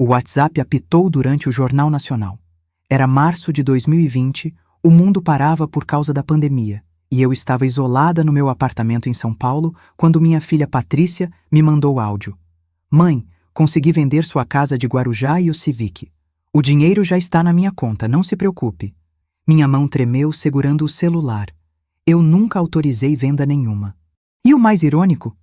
O WhatsApp apitou durante o Jornal Nacional. Era março de 2020, o mundo parava por causa da pandemia, e eu estava isolada no meu apartamento em São Paulo quando minha filha Patrícia me mandou áudio. Mãe, consegui vender sua casa de Guarujá e o Civic. O dinheiro já está na minha conta, não se preocupe. Minha mão tremeu segurando o celular. Eu nunca autorizei venda nenhuma. E o mais irônico?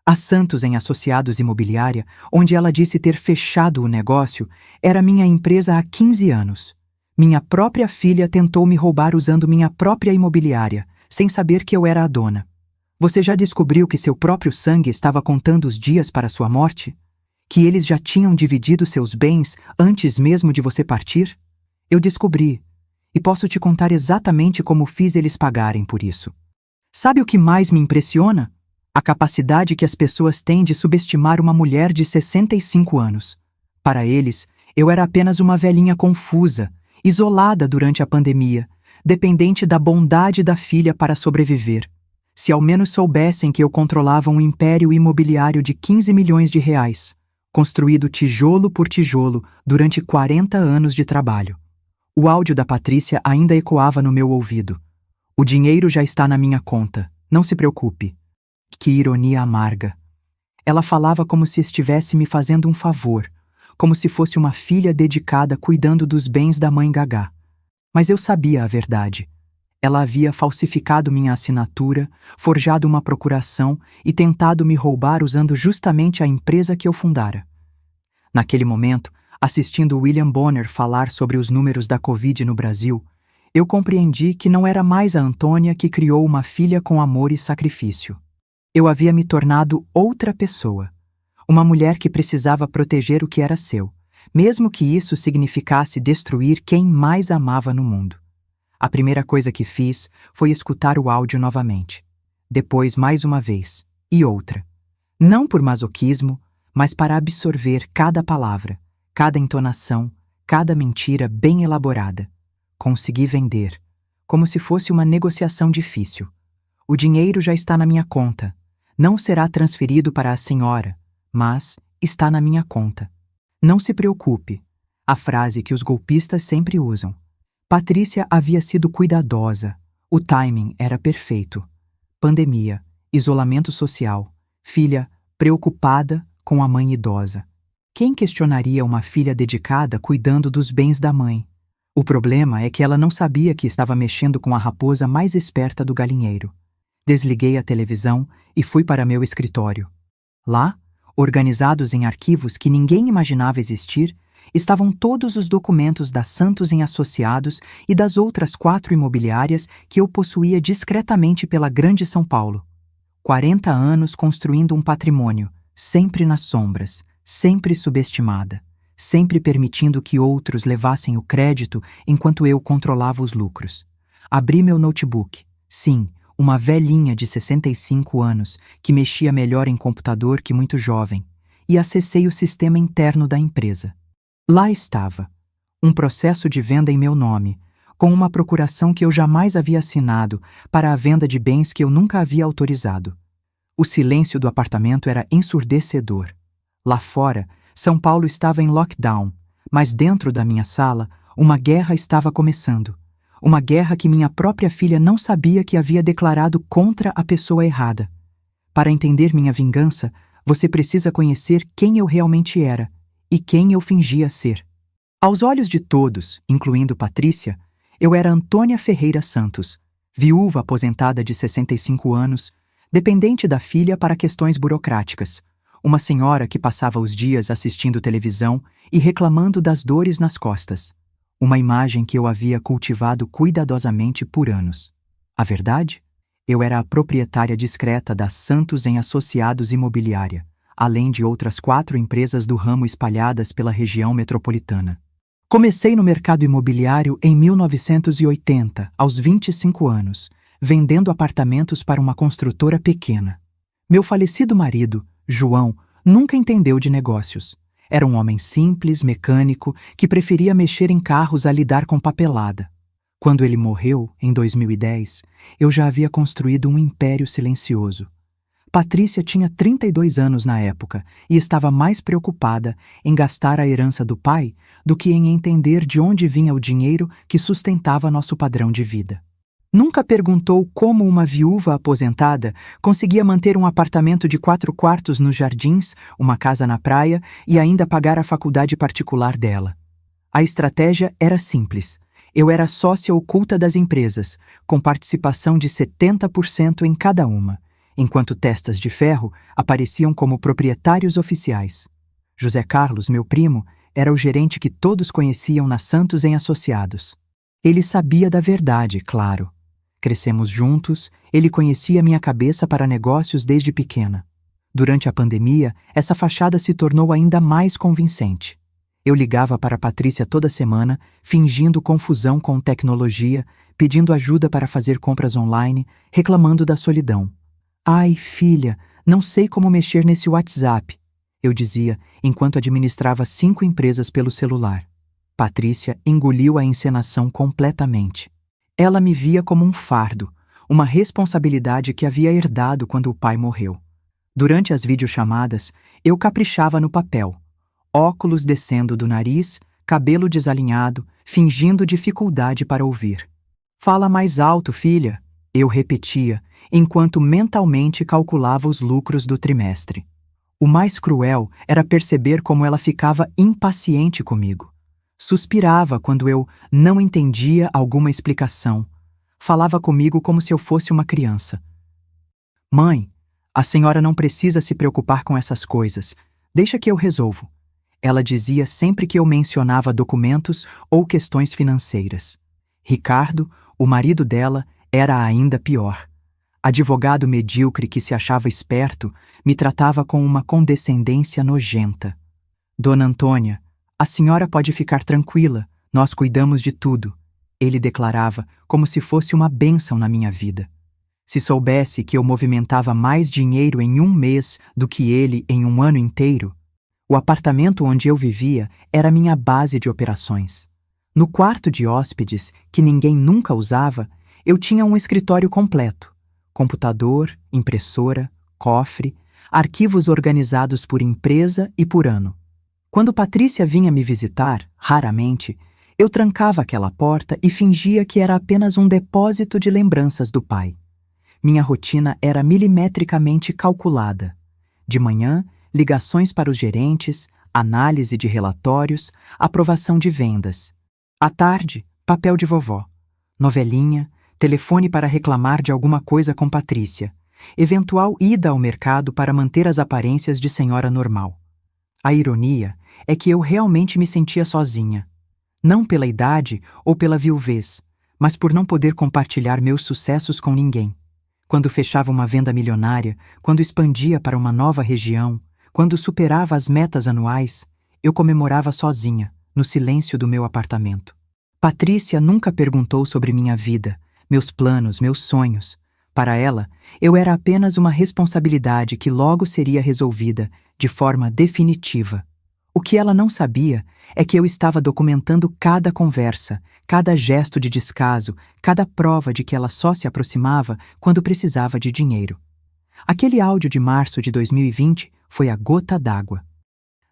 A Santos em Associados Imobiliária, onde ela disse ter fechado o negócio, era minha empresa há 15 anos. Minha própria filha tentou me roubar usando minha própria imobiliária, sem saber que eu era a dona. Você já descobriu que seu próprio sangue estava contando os dias para sua morte? Que eles já tinham dividido seus bens antes mesmo de você partir? Eu descobri, e posso te contar exatamente como fiz eles pagarem por isso. Sabe o que mais me impressiona? A capacidade que as pessoas têm de subestimar uma mulher de 65 anos. Para eles, eu era apenas uma velhinha confusa, isolada durante a pandemia, dependente da bondade da filha para sobreviver. Se ao menos soubessem que eu controlava um império imobiliário de 15 milhões de reais, construído tijolo por tijolo durante 40 anos de trabalho. O áudio da Patrícia ainda ecoava no meu ouvido. O dinheiro já está na minha conta, não se preocupe. Que ironia amarga. Ela falava como se estivesse me fazendo um favor, como se fosse uma filha dedicada cuidando dos bens da mãe Gagá. Mas eu sabia a verdade. Ela havia falsificado minha assinatura, forjado uma procuração e tentado me roubar usando justamente a empresa que eu fundara. Naquele momento, assistindo William Bonner falar sobre os números da Covid no Brasil, eu compreendi que não era mais a Antônia que criou uma filha com amor e sacrifício. Eu havia me tornado outra pessoa, uma mulher que precisava proteger o que era seu, mesmo que isso significasse destruir quem mais amava no mundo. A primeira coisa que fiz foi escutar o áudio novamente, depois mais uma vez, e outra. Não por masoquismo, mas para absorver cada palavra, cada entonação, cada mentira bem elaborada. Consegui vender, como se fosse uma negociação difícil. O dinheiro já está na minha conta. Não será transferido para a senhora, mas está na minha conta. Não se preocupe, a frase que os golpistas sempre usam. Patrícia havia sido cuidadosa, o timing era perfeito. Pandemia, isolamento social, filha preocupada com a mãe idosa. Quem questionaria uma filha dedicada cuidando dos bens da mãe? O problema é que ela não sabia que estava mexendo com a raposa mais esperta do galinheiro. Desliguei a televisão e fui para meu escritório. Lá, organizados em arquivos que ninguém imaginava existir, estavam todos os documentos da Santos em Associados e das outras 4 imobiliárias que eu possuía discretamente pela Grande São Paulo. 40 anos construindo um patrimônio, sempre nas sombras, sempre subestimada, sempre permitindo que outros levassem o crédito enquanto eu controlava os lucros. Abri meu notebook. Sim, uma velhinha de 65 anos que mexia melhor em computador que muito jovem, e acessei o sistema interno da empresa. Lá estava, um processo de venda em meu nome, com uma procuração que eu jamais havia assinado para a venda de bens que eu nunca havia autorizado. O silêncio do apartamento era ensurdecedor. Lá fora, São Paulo estava em lockdown, mas dentro da minha sala, uma guerra estava começando. Uma guerra que minha própria filha não sabia que havia declarado contra a pessoa errada. Para entender minha vingança, você precisa conhecer quem eu realmente era e quem eu fingia ser. Aos olhos de todos, incluindo Patrícia, eu era Antônia Ferreira Santos, viúva aposentada de 65 anos, dependente da filha para questões burocráticas, uma senhora que passava os dias assistindo televisão e reclamando das dores nas costas. Uma imagem que eu havia cultivado cuidadosamente por anos. A verdade? Eu era a proprietária discreta da Santos em Associados Imobiliária, além de outras 4 empresas do ramo espalhadas pela região metropolitana. Comecei no mercado imobiliário em 1980, aos 25 anos, vendendo apartamentos para uma construtora pequena. Meu falecido marido, João, nunca entendeu de negócios. Era um homem simples, mecânico, que preferia mexer em carros a lidar com papelada. Quando ele morreu, em 2010, eu já havia construído um império silencioso. Patrícia tinha 32 anos na época e estava mais preocupada em gastar a herança do pai do que em entender de onde vinha o dinheiro que sustentava nosso padrão de vida. Nunca perguntou como uma viúva aposentada conseguia manter um apartamento de 4 quartos nos Jardins, uma casa na praia e ainda pagar a faculdade particular dela. A estratégia era simples. Eu era sócia oculta das empresas, com participação de 70% em cada uma, enquanto testas de ferro apareciam como proprietários oficiais. José Carlos, meu primo, era o gerente que todos conheciam na Santos em Associados. Ele sabia da verdade, claro. Crescemos juntos, ele conhecia minha cabeça para negócios desde pequena. Durante a pandemia, essa fachada se tornou ainda mais convincente. Eu ligava para Patrícia toda semana, fingindo confusão com tecnologia, pedindo ajuda para fazer compras online, reclamando da solidão. "Ai, filha, não sei como mexer nesse WhatsApp", eu dizia, enquanto administrava 5 empresas pelo celular. Patrícia engoliu a encenação completamente. Ela me via como um fardo, uma responsabilidade que havia herdado quando o pai morreu. Durante as videochamadas, eu caprichava no papel. Óculos descendo do nariz, cabelo desalinhado, fingindo dificuldade para ouvir. "Fala mais alto, filha", eu repetia, enquanto mentalmente calculava os lucros do trimestre. O mais cruel era perceber como ela ficava impaciente comigo. Suspirava quando eu não entendia alguma explicação. Falava comigo como se eu fosse uma criança. "Mãe, a senhora não precisa se preocupar com essas coisas. Deixa que eu resolvo", ela dizia sempre que eu mencionava documentos ou questões financeiras. Ricardo, o marido dela, era ainda pior. Advogado medíocre que se achava esperto, me tratava com uma condescendência nojenta. "Dona Antônia, a senhora pode ficar tranquila, nós cuidamos de tudo", ele declarava como se fosse uma bênção na minha vida. Se soubesse que eu movimentava mais dinheiro em um mês do que ele em um ano inteiro, o apartamento onde eu vivia era minha base de operações. No quarto de hóspedes, que ninguém nunca usava, eu tinha um escritório completo: computador, impressora, cofre, arquivos organizados por empresa e por ano. Quando Patrícia vinha me visitar, raramente, eu trancava aquela porta e fingia que era apenas um depósito de lembranças do pai. Minha rotina era milimetricamente calculada. De manhã, ligações para os gerentes, análise de relatórios, aprovação de vendas. À tarde, papel de vovó, novelinha, telefone para reclamar de alguma coisa com Patrícia, eventual ida ao mercado para manter as aparências de senhora normal. A ironia é que eu realmente me sentia sozinha. Não pela idade ou pela viuvez, mas por não poder compartilhar meus sucessos com ninguém. Quando fechava uma venda milionária, quando expandia para uma nova região, quando superava as metas anuais, eu comemorava sozinha, no silêncio do meu apartamento. Patrícia nunca perguntou sobre minha vida, meus planos, meus sonhos. Para ela, eu era apenas uma responsabilidade que logo seria resolvida de forma definitiva. O que ela não sabia é que eu estava documentando cada conversa, cada gesto de descaso, cada prova de que ela só se aproximava quando precisava de dinheiro. Aquele áudio de março de 2020 foi a gota d'água.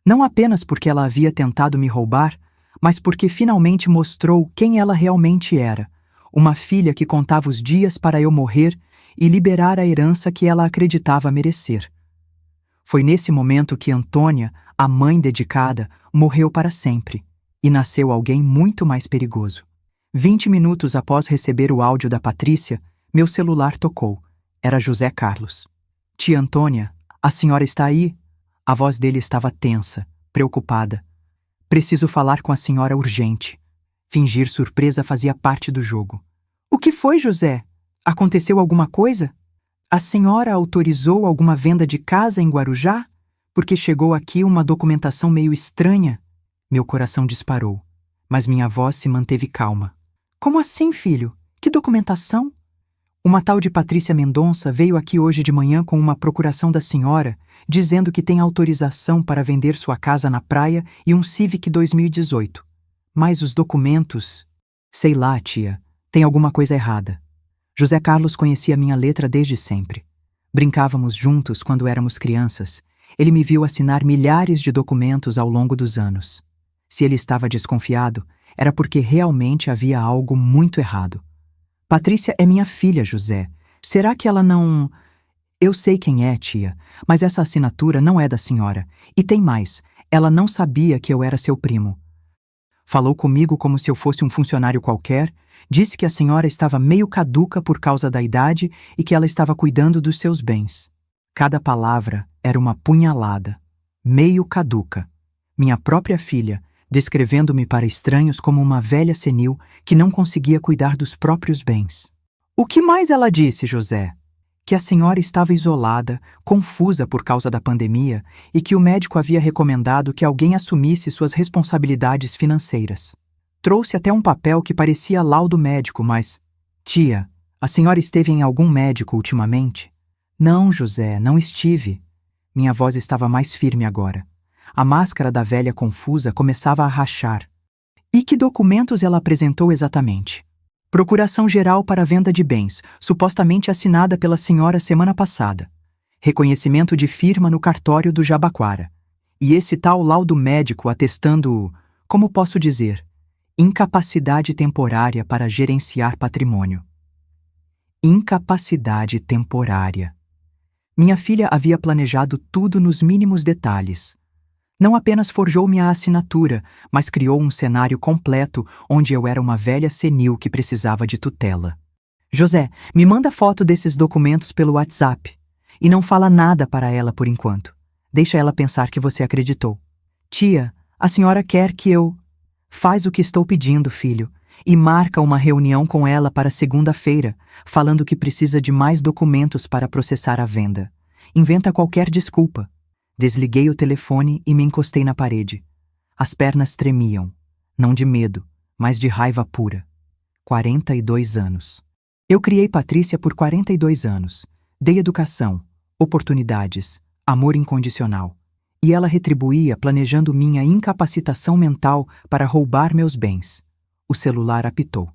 Não apenas porque ela havia tentado me roubar, mas porque finalmente mostrou quem ela realmente era, uma filha que contava os dias para eu morrer e liberar a herança que ela acreditava merecer. Foi nesse momento que Antônia, a mãe dedicada, morreu para sempre, e nasceu alguém muito mais perigoso. 20 minutos após receber o áudio da Patrícia, meu celular tocou. Era José Carlos. "Tia Antônia, a senhora está aí?" A voz dele estava tensa, preocupada. "Preciso falar com a senhora urgente." Fingir surpresa fazia parte do jogo. "O que foi, José? Aconteceu alguma coisa? A senhora autorizou alguma venda de casa em Guarujá? Porque chegou aqui uma documentação meio estranha." Meu coração disparou, mas minha voz se manteve calma. "Como assim, filho? Que documentação?" "Uma tal de Patrícia Mendonça veio aqui hoje de manhã com uma procuração da senhora, dizendo que tem autorização para vender sua casa na praia e um Civic 2018. Mas os documentos... Sei lá, tia, tem alguma coisa errada." José Carlos conhecia minha letra desde sempre. Brincávamos juntos quando éramos crianças. Ele me viu assinar milhares de documentos ao longo dos anos. Se ele estava desconfiado, era porque realmente havia algo muito errado. Patrícia é minha filha, José. Será que ela não... Eu sei quem é, tia, mas essa assinatura não é da senhora. E tem mais, ela não sabia que eu era seu primo. Falou comigo como se eu fosse um funcionário qualquer, disse que a senhora estava meio caduca por causa da idade e que ela estava cuidando dos seus bens. Cada palavra era uma punhalada. Meio caduca. Minha própria filha, descrevendo-me para estranhos como uma velha senil que não conseguia cuidar dos próprios bens. O que mais ela disse, José? Que a senhora estava isolada, confusa por causa da pandemia e que o médico havia recomendado que alguém assumisse suas responsabilidades financeiras. Trouxe até um papel que parecia laudo médico, mas... Tia, a senhora esteve em algum médico ultimamente? Não, José, não estive. Minha voz estava mais firme agora. A máscara da velha confusa começava a rachar. E que documentos ela apresentou exatamente? Procuração geral para venda de bens, supostamente assinada pela senhora semana passada. Reconhecimento de firma no cartório do Jabaquara. E esse tal laudo médico atestando, como posso dizer, incapacidade temporária para gerenciar patrimônio. Incapacidade temporária. Minha filha havia planejado tudo nos mínimos detalhes. Não apenas forjou minha assinatura, mas criou um cenário completo onde eu era uma velha senil que precisava de tutela. José, me manda foto desses documentos pelo WhatsApp. E não fala nada para ela por enquanto. Deixa ela pensar que você acreditou. Tia, a senhora quer que eu... Faz o que estou pedindo, filho, e marca uma reunião com ela para segunda-feira, falando que precisa de mais documentos para processar a venda. Inventa qualquer desculpa. Desliguei o telefone e me encostei na parede. As pernas tremiam, não de medo, mas de raiva pura. 42 anos. Eu criei Patrícia por 42 anos. Dei educação, oportunidades, amor incondicional. E ela retribuía planejando minha incapacitação mental para roubar meus bens. O celular apitou.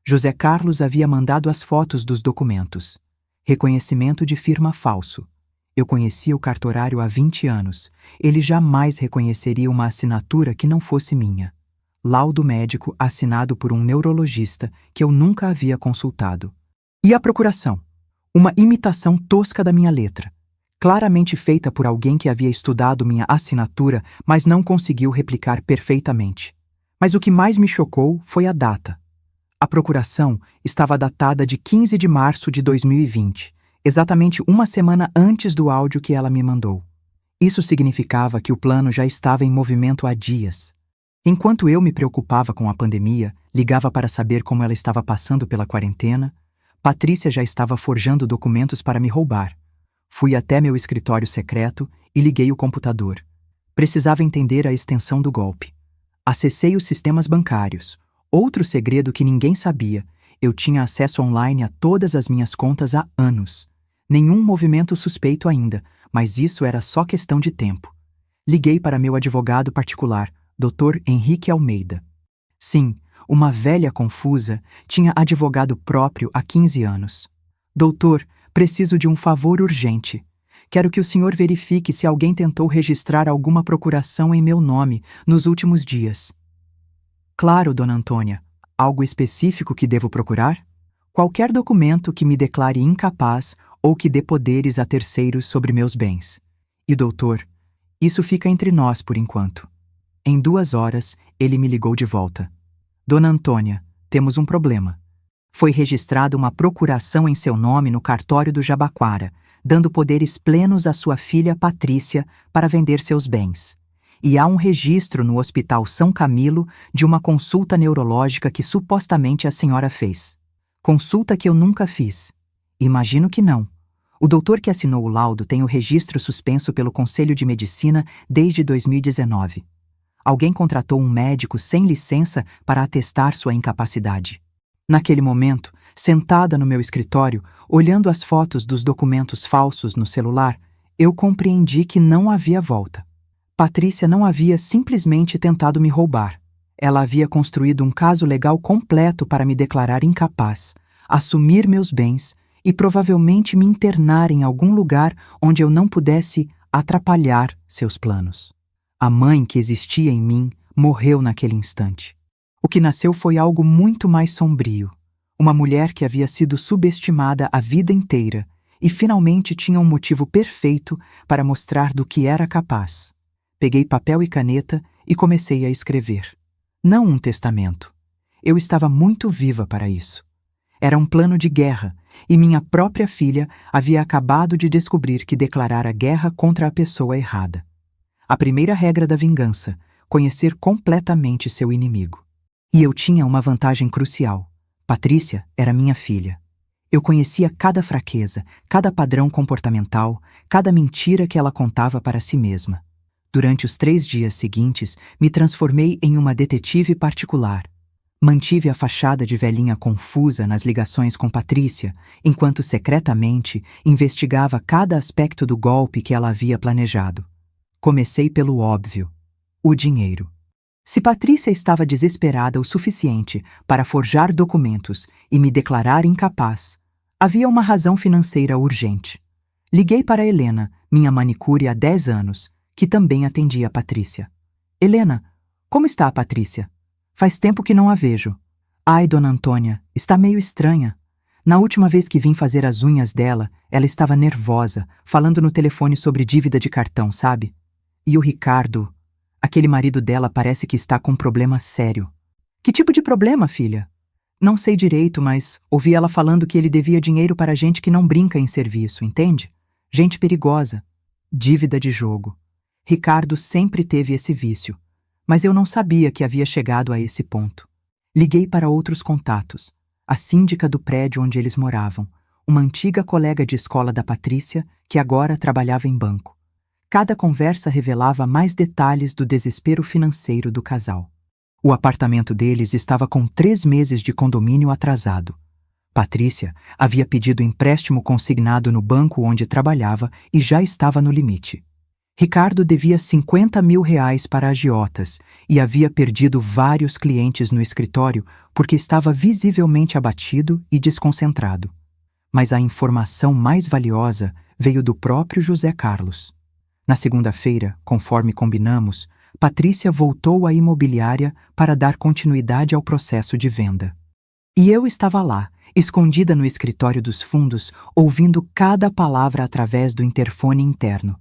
José Carlos havia mandado as fotos dos documentos. Reconhecimento de firma falso. Eu conhecia o cartorário há 20 anos. Ele jamais reconheceria uma assinatura que não fosse minha. Laudo médico assinado por um neurologista que eu nunca havia consultado. E a procuração? Uma imitação tosca da minha letra. Claramente feita por alguém que havia estudado minha assinatura, mas não conseguiu replicar perfeitamente. Mas o que mais me chocou foi a data. A procuração estava datada de 15 de março de 2020. Exatamente uma semana antes do áudio que ela me mandou. Isso significava que o plano já estava em movimento há dias. Enquanto eu me preocupava com a pandemia, ligava para saber como ela estava passando pela quarentena, Patrícia já estava forjando documentos para me roubar. Fui até meu escritório secreto e liguei o computador. Precisava entender a extensão do golpe. Acessei os sistemas bancários. Outro segredo que ninguém sabia, eu tinha acesso online a todas as minhas contas há anos. Nenhum movimento suspeito ainda, mas isso era só questão de tempo. Liguei para meu advogado particular, Dr. Henrique Almeida. Sim, uma velha confusa tinha advogado próprio há 15 anos. Doutor, preciso de um favor urgente. Quero que o senhor verifique se alguém tentou registrar alguma procuração em meu nome nos últimos dias. Claro, dona Antônia. Algo específico que devo procurar? Qualquer documento que me declare incapaz ou que dê poderes a terceiros sobre meus bens. E doutor, isso fica entre nós por enquanto. Em 2 horas, ele me ligou de volta. Dona Antônia, temos um problema. Foi registrada uma procuração em seu nome no cartório do Jabaquara, dando poderes plenos à sua filha Patrícia para vender seus bens. E há um registro no Hospital São Camilo de uma consulta neurológica que supostamente a senhora fez. Consulta que eu nunca fiz. Imagino que não. O doutor que assinou o laudo tem o registro suspenso pelo Conselho de Medicina desde 2019. Alguém contratou um médico sem licença para atestar sua incapacidade. Naquele momento, sentada no meu escritório, olhando as fotos dos documentos falsos no celular, eu compreendi que não havia volta. Patrícia não havia simplesmente tentado me roubar. Ela havia construído um caso legal completo para me declarar incapaz, assumir meus bens e provavelmente me internar em algum lugar onde eu não pudesse atrapalhar seus planos. A mãe que existia em mim morreu naquele instante. O que nasceu foi algo muito mais sombrio. Uma mulher que havia sido subestimada a vida inteira e finalmente tinha um motivo perfeito para mostrar do que era capaz. Peguei papel e caneta e comecei a escrever. Não um testamento. Eu estava muito viva para isso. Era um plano de guerra, e minha própria filha havia acabado de descobrir que declarara guerra contra a pessoa errada. A primeira regra da vingança: conhecer completamente seu inimigo. E eu tinha uma vantagem crucial. Patrícia era minha filha. Eu conhecia cada fraqueza, cada padrão comportamental, cada mentira que ela contava para si mesma. Durante os 3 dias seguintes, me transformei em uma detetive particular. Mantive a fachada de velhinha confusa nas ligações com Patrícia, enquanto secretamente investigava cada aspecto do golpe que ela havia planejado. Comecei pelo óbvio: o dinheiro. Se Patrícia estava desesperada o suficiente para forjar documentos e me declarar incapaz, havia uma razão financeira urgente. Liguei para Helena, minha manicure há 10 anos, que também atendia a Patrícia. Helena, como está a Patrícia? Faz tempo que não a vejo. Ai, dona Antônia, está meio estranha. Na última vez que vim fazer as unhas dela, ela estava nervosa, falando no telefone sobre dívida de cartão, sabe? E o Ricardo, aquele marido dela, parece que está com um problema sério. Que tipo de problema, filha? Não sei direito, mas ouvi ela falando que ele devia dinheiro para gente que não brinca em serviço, entende? Gente perigosa. Dívida de jogo. Ricardo sempre teve esse vício, mas eu não sabia que havia chegado a esse ponto. Liguei para outros contatos. A síndica do prédio onde eles moravam, uma antiga colega de escola da Patrícia, que agora trabalhava em banco. Cada conversa revelava mais detalhes do desespero financeiro do casal. O apartamento deles estava com 3 meses de condomínio atrasado. Patrícia havia pedido empréstimo consignado no banco onde trabalhava e já estava no limite. Ricardo devia 50 mil reais para agiotas e havia perdido vários clientes no escritório porque estava visivelmente abatido e desconcentrado. Mas a informação mais valiosa veio do próprio José Carlos. Na segunda-feira, conforme combinamos, Patrícia voltou à imobiliária para dar continuidade ao processo de venda. E eu estava lá, escondida no escritório dos fundos, ouvindo cada palavra através do interfone interno.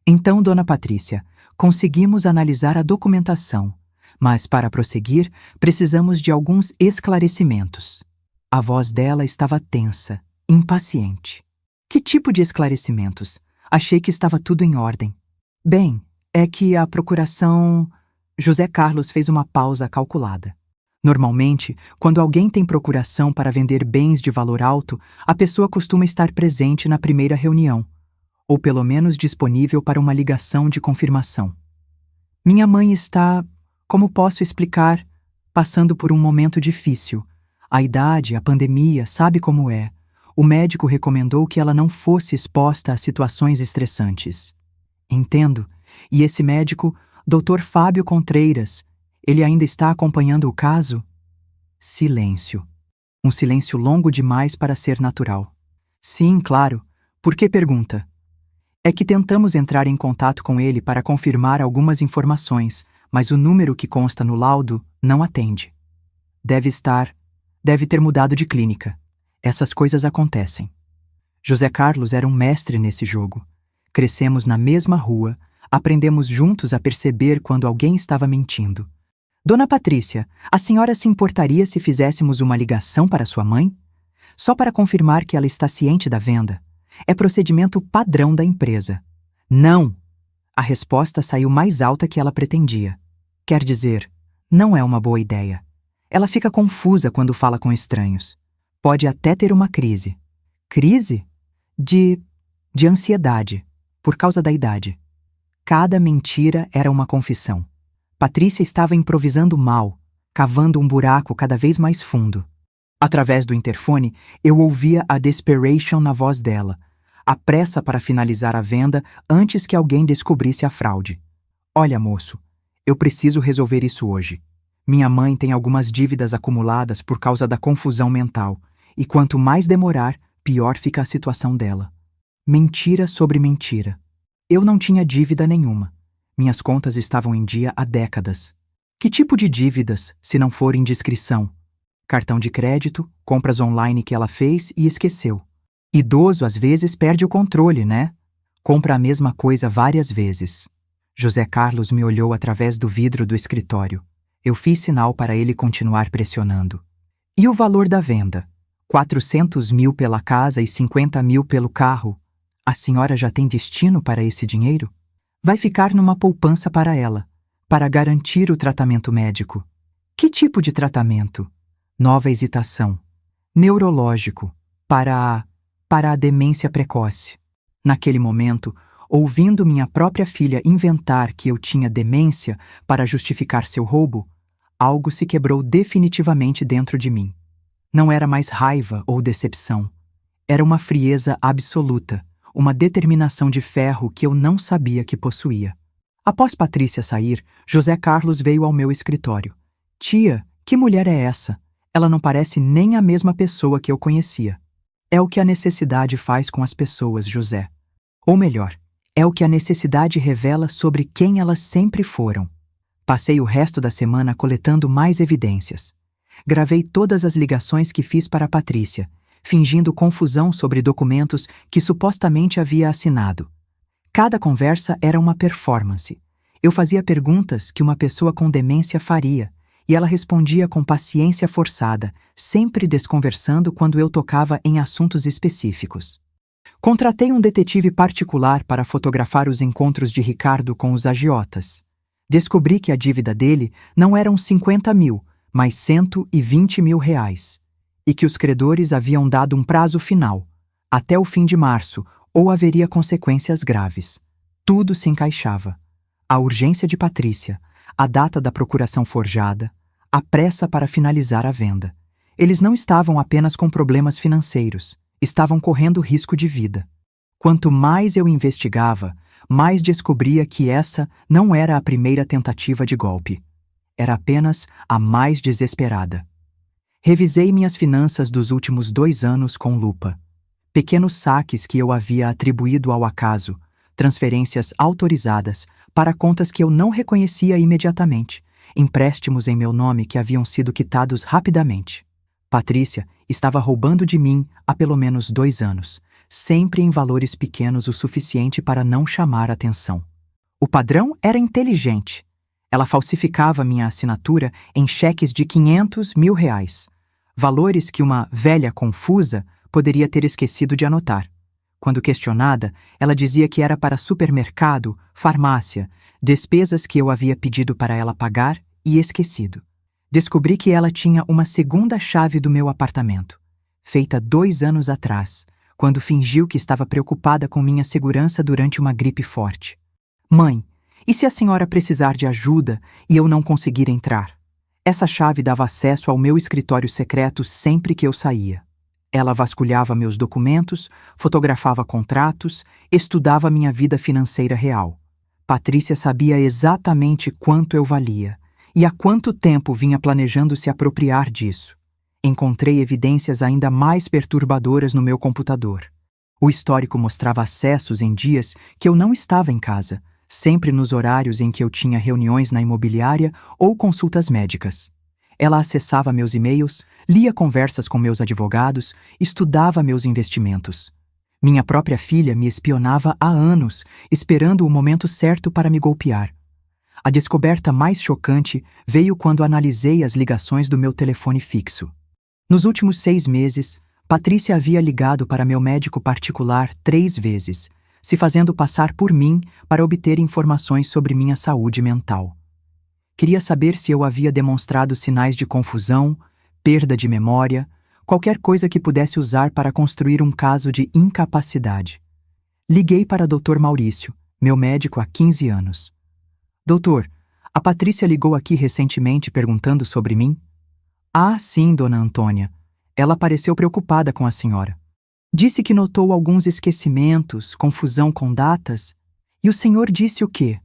Então, dona Patrícia, conseguimos analisar a documentação, mas para prosseguir, precisamos de alguns esclarecimentos. A voz dela estava tensa, impaciente. Que tipo de esclarecimentos? Achei que estava tudo em ordem. Bem, é que a procuração... José Carlos fez uma pausa calculada. Normalmente, quando alguém tem procuração para vender bens de valor alto, a pessoa costuma estar presente na primeira reunião, ou pelo menos disponível para uma ligação de confirmação. Minha mãe está, como posso explicar, passando por um momento difícil. A idade, a pandemia, sabe como é. O médico recomendou que ela não fosse exposta a situações estressantes. Entendo. E esse médico, Dr. Fábio Contreiras, ele ainda está acompanhando o caso? Silêncio. Um silêncio longo demais para ser natural. Sim, claro. Por que pergunta? É que tentamos entrar em contato com ele para confirmar algumas informações, mas o número que consta no laudo não atende. Deve ter mudado de clínica. Essas coisas acontecem. José Carlos era um mestre nesse jogo. Crescemos na mesma rua, aprendemos juntos a perceber quando alguém estava mentindo. Dona Patrícia, a senhora se importaria se fizéssemos uma ligação para sua mãe? Só para confirmar que ela está ciente da venda. É procedimento padrão da empresa. Não! A resposta saiu mais alta que ela pretendia. Quer dizer, não é uma boa ideia. Ela fica confusa quando fala com estranhos. Pode até ter uma crise. Crise? De ansiedade, por causa da idade. Cada mentira era uma confissão. Patrícia estava improvisando mal, cavando um buraco cada vez mais fundo. Através do interfone, eu ouvia a desperation na voz dela, a pressa para finalizar a venda antes que alguém descobrisse a fraude. Olha, moço, eu preciso resolver isso hoje. Minha mãe tem algumas dívidas acumuladas por causa da confusão mental, e quanto mais demorar, pior fica a situação dela. Mentira sobre mentira. Eu não tinha dívida nenhuma. Minhas contas estavam em dia há décadas. Que tipo de dívidas, se não for indiscrição? Cartão de crédito, compras online que ela fez e esqueceu. Idoso às vezes perde o controle, né? Compra a mesma coisa várias vezes. José Carlos me olhou através do vidro do escritório. Eu fiz sinal para ele continuar pressionando. E o valor da venda? 400 mil pela casa e 50 mil pelo carro. A senhora já tem destino para esse dinheiro? Vai ficar numa poupança para ela, para garantir o tratamento médico. Que tipo de tratamento? Nova hesitação. Neurológico, para a demência precoce. Naquele momento, ouvindo minha própria filha inventar que eu tinha demência para justificar seu roubo, algo se quebrou definitivamente dentro de mim. Não era mais raiva ou decepção. Era uma frieza absoluta, uma determinação de ferro que eu não sabia que possuía. Após Patrícia sair, José Carlos veio ao meu escritório. Tia, que mulher é essa? Ela não parece nem a mesma pessoa que eu conhecia. É o que a necessidade faz com as pessoas, José. Ou melhor, é o que a necessidade revela sobre quem elas sempre foram. Passei o resto da semana coletando mais evidências. Gravei todas as ligações que fiz para Patrícia, fingindo confusão sobre documentos que supostamente havia assinado. Cada conversa era uma performance. Eu fazia perguntas que uma pessoa com demência faria, e ela respondia com paciência forçada, sempre desconversando quando eu tocava em assuntos específicos. Contratei um detetive particular para fotografar os encontros de Ricardo com os agiotas. Descobri que a dívida dele não eram 50 mil, mas 120 mil reais, e que os credores haviam dado um prazo final, até o fim de março, ou haveria consequências graves. Tudo se encaixava. A urgência de Patrícia, a data da procuração forjada, a pressa para finalizar a venda. Eles não estavam apenas com problemas financeiros, estavam correndo risco de vida. Quanto mais eu investigava, mais descobria que essa não era a primeira tentativa de golpe. Era apenas a mais desesperada. Revisei minhas finanças dos últimos 2 anos com lupa. Pequenos saques que eu havia atribuído ao acaso, transferências autorizadas para contas que eu não reconhecia imediatamente, empréstimos em meu nome que haviam sido quitados rapidamente. Patrícia estava roubando de mim há pelo menos 2 anos, sempre em valores pequenos o suficiente para não chamar atenção. O padrão era inteligente. Ela falsificava minha assinatura em cheques de 500 mil reais, valores que uma velha confusa poderia ter esquecido de anotar. Quando questionada, ela dizia que era para supermercado, farmácia, despesas que eu havia pedido para ela pagar e esquecido. Descobri que ela tinha uma segunda chave do meu apartamento, feita 2 anos atrás, quando fingiu que estava preocupada com minha segurança durante uma gripe forte. Mãe, e se a senhora precisar de ajuda e eu não conseguir entrar? Essa chave dava acesso ao meu escritório secreto sempre que eu saía. Ela vasculhava meus documentos, fotografava contratos, estudava minha vida financeira real. Patrícia sabia exatamente quanto eu valia e há quanto tempo vinha planejando se apropriar disso. Encontrei evidências ainda mais perturbadoras no meu computador. O histórico mostrava acessos em dias que eu não estava em casa, sempre nos horários em que eu tinha reuniões na imobiliária ou consultas médicas. Ela acessava meus e-mails, lia conversas com meus advogados, estudava meus investimentos. Minha própria filha me espionava há anos, esperando o momento certo para me golpear. A descoberta mais chocante veio quando analisei as ligações do meu telefone fixo. Nos últimos 6 meses, Patrícia havia ligado para meu médico particular 3 vezes, se fazendo passar por mim para obter informações sobre minha saúde mental. Queria saber se eu havia demonstrado sinais de confusão, perda de memória, qualquer coisa que pudesse usar para construir um caso de incapacidade. Liguei para Dr. Maurício, meu médico há 15 anos. Doutor, a Patrícia ligou aqui recentemente perguntando sobre mim? Ah, sim, dona Antônia. Ela pareceu preocupada com a senhora. Disse que notou alguns esquecimentos, confusão com datas. E o senhor disse o quê?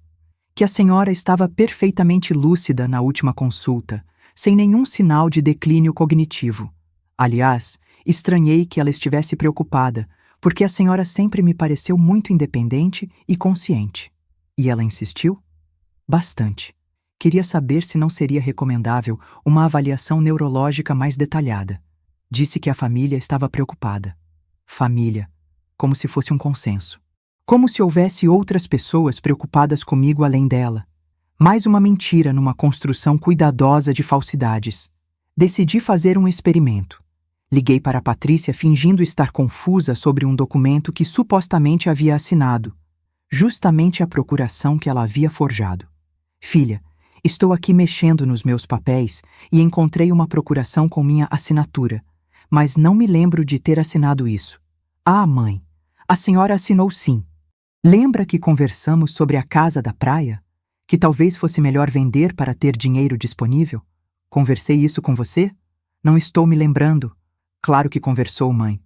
Que a senhora estava perfeitamente lúcida na última consulta, sem nenhum sinal de declínio cognitivo. Aliás, Estranhei que ela estivesse preocupada, porque a senhora sempre me pareceu muito independente e consciente. E ela insistiu? Bastante. Queria saber se não seria recomendável uma avaliação neurológica mais detalhada. Disse que a família estava preocupada. Família, como se fosse um consenso. Como se houvesse outras pessoas preocupadas comigo além dela. Mais uma mentira numa construção cuidadosa de falsidades. Decidi fazer um experimento. Liguei para a Patrícia fingindo estar confusa sobre um documento que supostamente havia assinado, justamente a procuração que ela havia forjado. Filha, estou aqui mexendo nos meus papéis e encontrei uma procuração com minha assinatura, mas não me lembro de ter assinado isso. Ah, mãe, a senhora assinou sim. Lembra que conversamos sobre a casa da praia? Que talvez fosse melhor vender para ter dinheiro disponível? Conversei isso com você? Não estou me lembrando. Claro que conversou, mãe.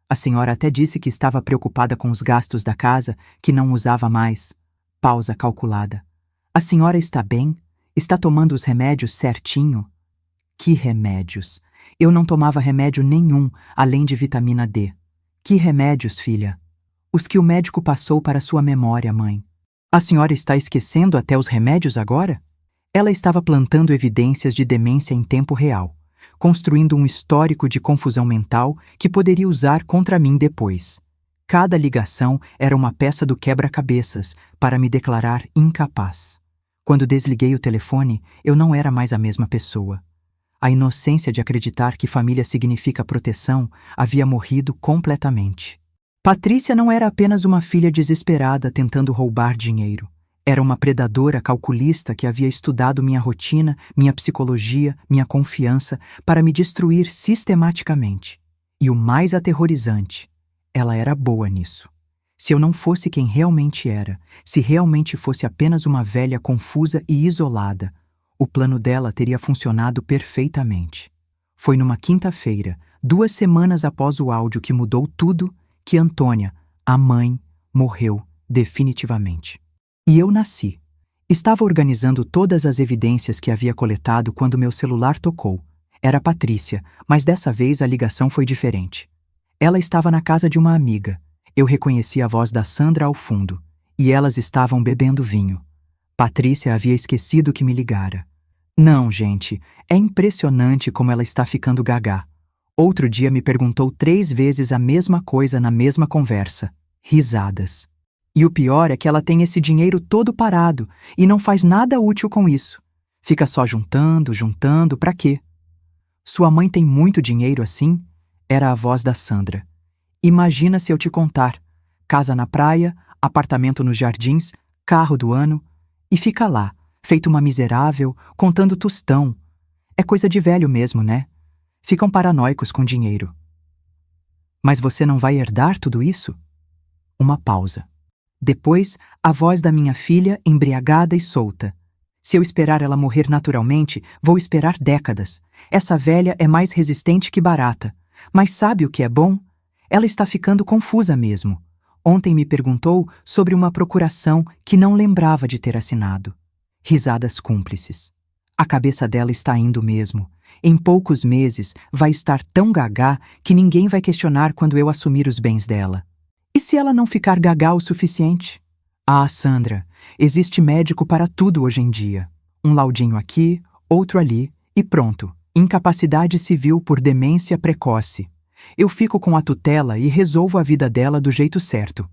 A senhora até disse que estava preocupada com os gastos da casa, que não usava mais. Pausa calculada. A senhora está bem? Está tomando os remédios certinho? Que remédios? Eu não tomava remédio nenhum, além de vitamina D. Que remédios, filha? Os que o médico passou para sua memória, mãe. A senhora está esquecendo até os remédios agora? Ela estava plantando evidências de demência em tempo real, construindo um histórico de confusão mental que poderia usar contra mim depois. Cada ligação era uma peça do quebra-cabeças para me declarar incapaz. Quando desliguei o telefone, eu não era mais a mesma pessoa. A inocência de acreditar que família significa proteção havia morrido completamente. Patrícia não era apenas uma filha desesperada tentando roubar dinheiro. Era uma predadora calculista que havia estudado minha rotina, minha psicologia, minha confiança para me destruir sistematicamente. E o mais aterrorizante, ela era boa nisso. Se eu não fosse quem realmente era, se realmente fosse apenas uma velha confusa e isolada, o plano dela teria funcionado perfeitamente. Foi numa quinta-feira, 2 semanas após o áudio que mudou tudo, que Antônia, a mãe, morreu definitivamente. E eu nasci. Estava organizando todas as evidências que havia coletado quando meu celular tocou. Era Patrícia, mas dessa vez a ligação foi diferente. Ela estava na casa de uma amiga. Eu reconheci a voz da Sandra ao fundo. E elas estavam bebendo vinho. Patrícia havia esquecido que me ligara. Não, gente, é impressionante como ela está ficando gagá. Outro dia me perguntou 3 vezes a mesma coisa na mesma conversa. Risadas. E o pior é que ela tem esse dinheiro todo parado e não faz nada útil com isso. Fica só juntando, pra quê? Sua mãe tem muito dinheiro assim? Era a voz da Sandra. Imagina se eu te contar. Casa na praia, apartamento nos jardins, carro do ano, e fica lá, feito uma miserável, contando tostão. É coisa de velho mesmo, né? Ficam paranoicos com dinheiro. Mas você não vai herdar tudo isso? Uma pausa. Depois, a voz da minha filha, embriagada e solta. Se eu esperar ela morrer naturalmente, vou esperar décadas. Essa velha é mais resistente que barata. Mas sabe o que é bom? Ela está ficando confusa mesmo. Ontem me perguntou sobre uma procuração que não lembrava de ter assinado. Risadas cúmplices. A cabeça dela está indo mesmo. Em poucos meses, vai estar tão gagá que ninguém vai questionar quando eu assumir os bens dela. E se ela não ficar gagá o suficiente? Ah, Sandra, existe médico para tudo hoje em dia. Um laudinho aqui, outro ali, e pronto. Incapacidade civil por demência precoce. Eu fico com a tutela e resolvo a vida dela do jeito certo.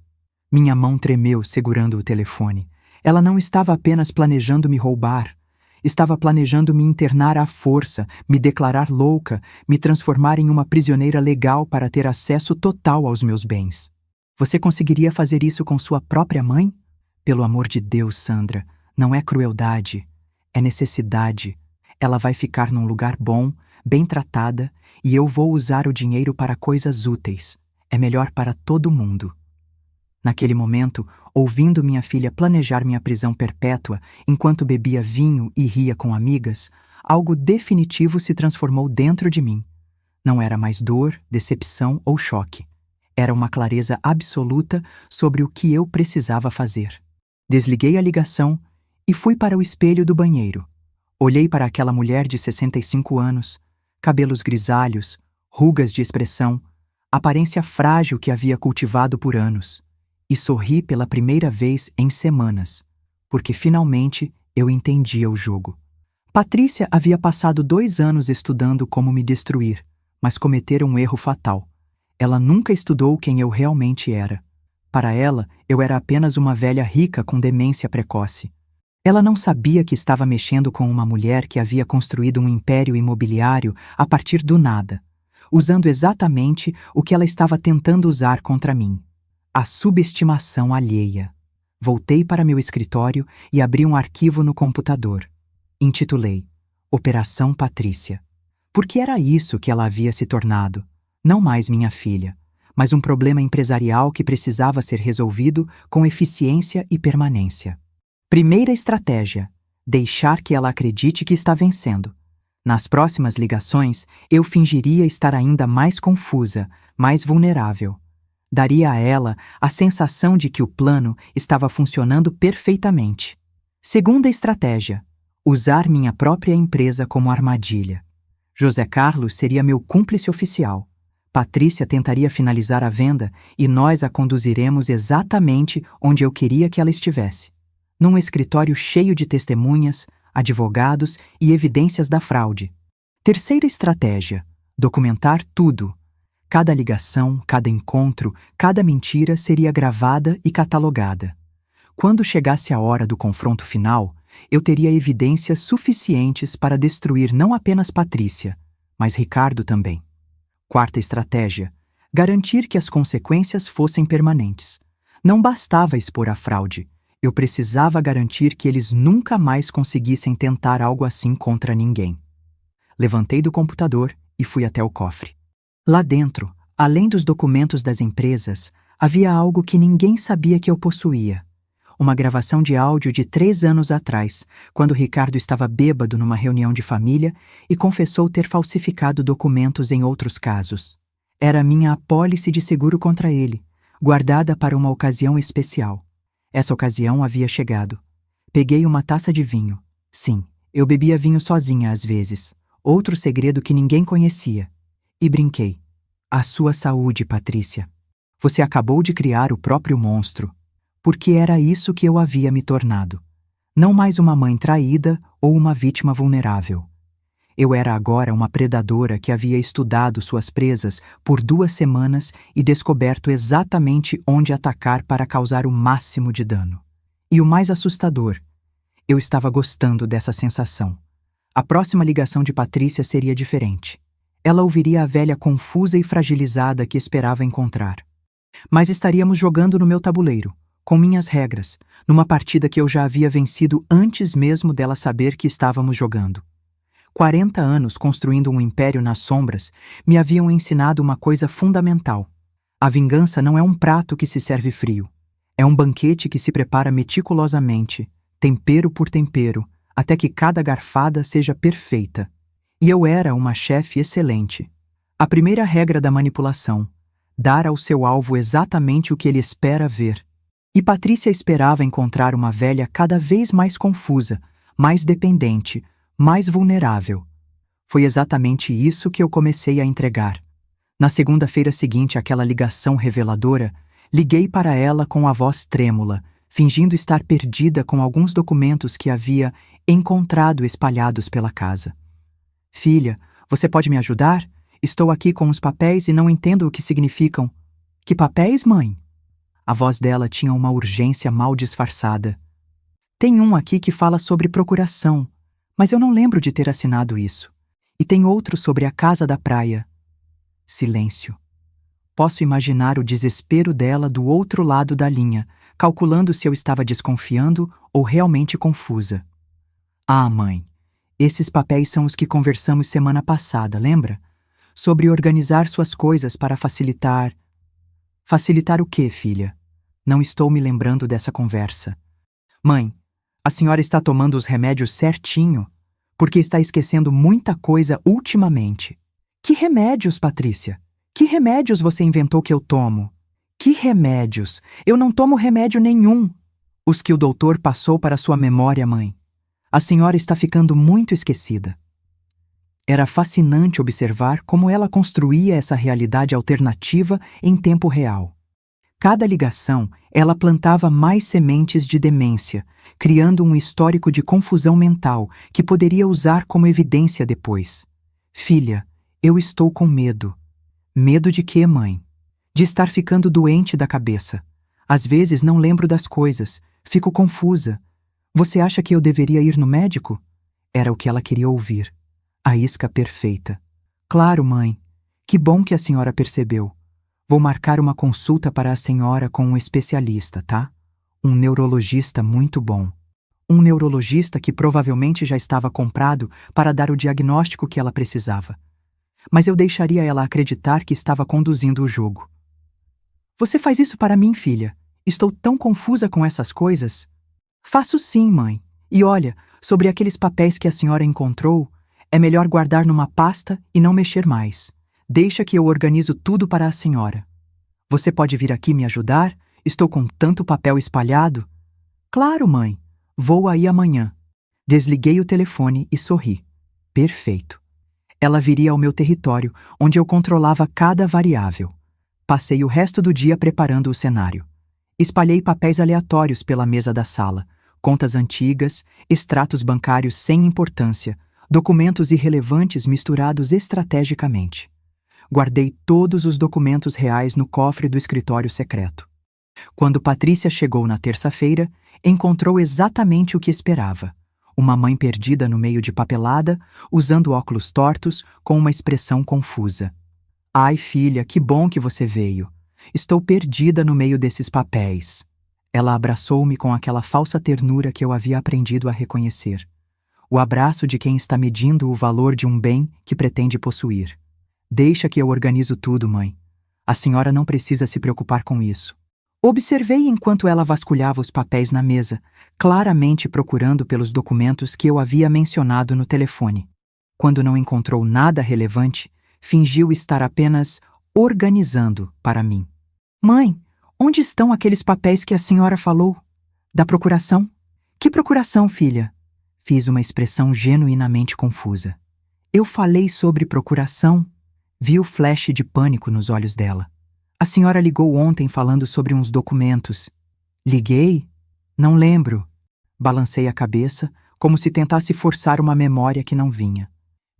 Minha mão tremeu segurando o telefone. Ela não estava apenas planejando me roubar. Estava planejando me internar à força, me declarar louca, me transformar em uma prisioneira legal para ter acesso total aos meus bens. Você conseguiria fazer isso com sua própria mãe? Pelo amor de Deus, Sandra, não é crueldade, é necessidade. Ela vai ficar num lugar bom, bem tratada, e eu vou usar o dinheiro para coisas úteis. É melhor para todo mundo. Naquele momento, ouvindo minha filha planejar minha prisão perpétua enquanto bebia vinho e ria com amigas, algo definitivo se transformou dentro de mim. Não era mais dor, decepção ou choque. Era uma clareza absoluta sobre o que eu precisava fazer. Desliguei a ligação e fui para o espelho do banheiro. Olhei para aquela mulher de 65 anos, cabelos grisalhos, rugas de expressão, aparência frágil que havia cultivado por anos, e sorri pela primeira vez em semanas, porque finalmente eu entendia o jogo. Patrícia havia passado 2 anos estudando como me destruir, mas cometera um erro fatal. Ela nunca estudou quem eu realmente era. Para ela, eu era apenas uma velha rica com demência precoce. Ela não sabia que estava mexendo com uma mulher que havia construído um império imobiliário a partir do nada, usando exatamente o que ela estava tentando usar contra mim: a subestimação alheia. Voltei para meu escritório e abri um arquivo no computador. Intitulei Operação Patrícia. Porque era isso que ela havia se tornado. Não mais minha filha, mas um problema empresarial que precisava ser resolvido com eficiência e permanência. Primeira estratégia: deixar que ela acredite que está vencendo. Nas próximas ligações, eu fingiria estar ainda mais confusa, mais vulnerável. Daria a ela a sensação de que o plano estava funcionando perfeitamente. Segunda estratégia: usar minha própria empresa como armadilha. José Carlos seria meu cúmplice oficial. Patrícia tentaria finalizar a venda e nós a conduziremos exatamente onde eu queria que ela estivesse. Num escritório cheio de testemunhas, advogados e evidências da fraude. Terceira estratégia: documentar tudo. Cada ligação, cada encontro, cada mentira seria gravada e catalogada. Quando chegasse a hora do confronto final, eu teria evidências suficientes para destruir não apenas Patrícia, mas Ricardo também. Quarta estratégia: garantir que as consequências fossem permanentes. Não bastava expor a fraude. Eu precisava garantir que eles nunca mais conseguissem tentar algo assim contra ninguém. Levantei do computador e fui até o cofre. Lá dentro, além dos documentos das empresas, havia algo que ninguém sabia que eu possuía. Uma gravação de áudio de 3 anos atrás, quando Ricardo estava bêbado numa reunião de família e confessou ter falsificado documentos em outros casos. Era minha apólice de seguro contra ele, guardada para uma ocasião especial. Essa ocasião havia chegado. Peguei uma taça de vinho. Sim, eu bebia vinho sozinha às vezes. Outro segredo que ninguém conhecia. E brinquei. A sua saúde, Patrícia. Você acabou de criar o próprio monstro. Porque era isso que eu havia me tornado. Não mais uma mãe traída ou uma vítima vulnerável. Eu era agora uma predadora que havia estudado suas presas por 2 semanas e descoberto exatamente onde atacar para causar o máximo de dano. E o mais assustador, eu estava gostando dessa sensação. A próxima ligação de Patrícia seria diferente. Ela ouviria a velha confusa e fragilizada que esperava encontrar. Mas estaríamos jogando no meu tabuleiro, com minhas regras, numa partida que eu já havia vencido antes mesmo dela saber que estávamos jogando. 40 anos construindo um império nas sombras me haviam ensinado uma coisa fundamental. A vingança não é um prato que se serve frio. É um banquete que se prepara meticulosamente, tempero por tempero, até que cada garfada seja perfeita. E eu era uma chefe excelente. A primeira regra da manipulação: dar ao seu alvo exatamente o que ele espera ver. E Patrícia esperava encontrar uma velha cada vez mais confusa, mais dependente, mais vulnerável. Foi exatamente isso que eu comecei a entregar. Na segunda-feira seguinte àquela ligação reveladora, liguei para ela com a voz trêmula, fingindo estar perdida com alguns documentos que havia encontrado espalhados pela casa. Filha, você pode me ajudar? Estou aqui com os papéis e não entendo o que significam. Que papéis, mãe? A voz dela tinha uma urgência mal disfarçada. Tem um aqui que fala sobre procuração, mas eu não lembro de ter assinado isso. E tem outro sobre a casa da praia. Silêncio. Posso imaginar o desespero dela do outro lado da linha, calculando se eu estava desconfiando ou realmente confusa. Ah, mãe, esses papéis são os que conversamos semana passada, lembra? Sobre organizar suas coisas para facilitar... Facilitar o quê, filha? Não estou me lembrando dessa conversa. Mãe, a senhora está tomando os remédios certinho? Porque está esquecendo muita coisa ultimamente. Que remédios, Patrícia? Que remédios você inventou que eu tomo? Que remédios? Eu não tomo remédio nenhum. Os que o doutor passou para sua memória, mãe. A senhora está ficando muito esquecida. Era fascinante observar como ela construía essa realidade alternativa em tempo real. Cada ligação, ela plantava mais sementes de demência, criando um histórico de confusão mental que poderia usar como evidência depois. Filha, eu estou com medo. Medo de quê, mãe? De estar ficando doente da cabeça. Às vezes não lembro das coisas, fico confusa. Você acha que eu deveria ir no médico? Era o que ela queria ouvir. A isca perfeita. Claro, mãe. Que bom que a senhora percebeu. Vou marcar uma consulta para a senhora com um especialista, tá? Um neurologista muito bom. Um neurologista que provavelmente já estava comprado para dar o diagnóstico que ela precisava. Mas eu deixaria ela acreditar que estava conduzindo o jogo. Você faz isso para mim, filha? Estou tão confusa com essas coisas. Faço sim, mãe. E olha, sobre aqueles papéis que a senhora encontrou, é melhor guardar numa pasta e não mexer mais. Deixa que eu organizo tudo para a senhora. Você pode vir aqui me ajudar? Estou com tanto papel espalhado. Claro, mãe. Vou aí amanhã. Desliguei o telefone e sorri. Perfeito. Ela viria ao meu território, onde eu controlava cada variável. Passei o resto do dia preparando o cenário. Espalhei papéis aleatórios pela mesa da sala, contas antigas, extratos bancários sem importância, documentos irrelevantes misturados estrategicamente. Guardei todos os documentos reais no cofre do escritório secreto. Quando Patrícia chegou na terça-feira, encontrou exatamente o que esperava. Uma mãe perdida no meio de papelada, usando óculos tortos, com uma expressão confusa. Ai, filha, que bom que você veio. Estou perdida no meio desses papéis. Ela abraçou-me com aquela falsa ternura que eu havia aprendido a reconhecer. O abraço de quem está medindo o valor de um bem que pretende possuir. Deixa que eu organizo tudo, mãe. A senhora não precisa se preocupar com isso. Observei enquanto ela vasculhava os papéis na mesa, claramente procurando pelos documentos que eu havia mencionado no telefone. Quando não encontrou nada relevante, fingiu estar apenas organizando para mim. Mãe, onde estão aqueles papéis que a senhora falou? Da procuração? Que procuração, filha? Fiz uma expressão genuinamente confusa. Eu falei sobre procuração? Vi o flash de pânico nos olhos dela. A senhora ligou ontem falando sobre uns documentos. Liguei? Não lembro. Balancei a cabeça, como se tentasse forçar uma memória que não vinha.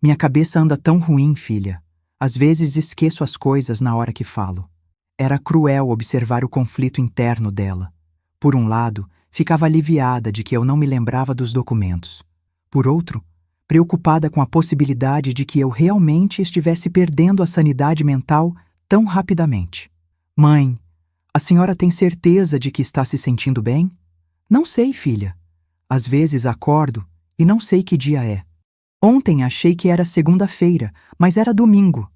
Minha cabeça anda tão ruim, filha. Às vezes esqueço as coisas na hora que falo. Era cruel observar o conflito interno dela. Por um lado, ficava aliviada de que eu não me lembrava dos documentos. Por outro, preocupada com a possibilidade de que eu realmente estivesse perdendo a sanidade mental tão rapidamente. Mãe, a senhora tem certeza de que está se sentindo bem? Não sei, filha. Às vezes acordo e não sei que dia é. Ontem achei que era segunda-feira, mas era domingo.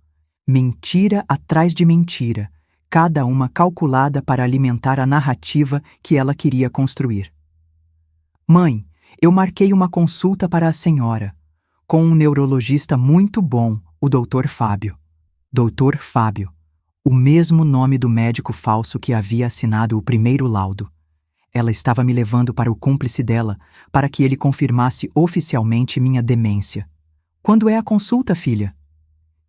Mentira atrás de mentira, cada uma calculada para alimentar a narrativa que ela queria construir. Mãe, eu marquei uma consulta para a senhora, com um neurologista muito bom, o Dr. Fábio. Dr. Fábio, o mesmo nome do médico falso que havia assinado o primeiro laudo. Ela estava me levando para o cúmplice dela, para que ele confirmasse oficialmente minha demência. Quando é a consulta, filha?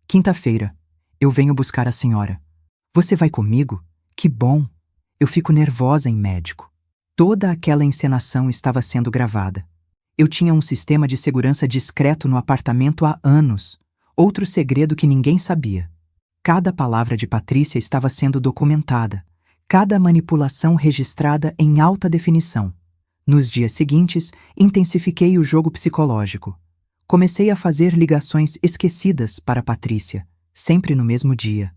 Quinta-feira. Eu venho buscar a senhora. Você vai comigo? Que bom! Eu fico nervosa em médico. Toda aquela encenação estava sendo gravada. Eu tinha um sistema de segurança discreto no apartamento há anos. Outro segredo que ninguém sabia. Cada palavra de Patrícia estava sendo documentada. Cada manipulação registrada em alta definição. Nos dias seguintes, intensifiquei o jogo psicológico. Comecei a fazer ligações esquecidas para Patrícia, sempre no mesmo dia.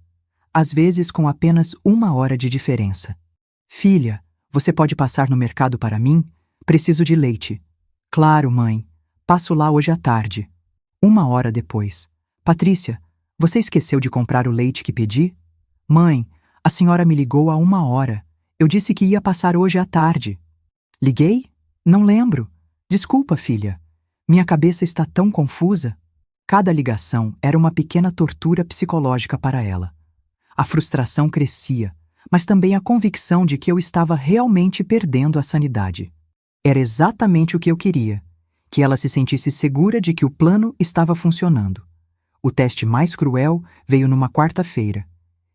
Às vezes com apenas 1 hora de diferença. Filha, você pode passar no mercado para mim? Preciso de leite. Claro, mãe. Passo lá hoje à tarde. 1 hora depois. Patrícia, você esqueceu de comprar o leite que pedi? Mãe, a senhora me ligou há 1 hora. Eu disse que ia passar hoje à tarde. Liguei? Não lembro. Desculpa, filha. Minha cabeça está tão confusa. Cada ligação era uma pequena tortura psicológica para ela. A frustração crescia, mas também a convicção de que eu estava realmente perdendo a sanidade. Era exatamente o que eu queria, que ela se sentisse segura de que o plano estava funcionando. O teste mais cruel veio numa quarta-feira.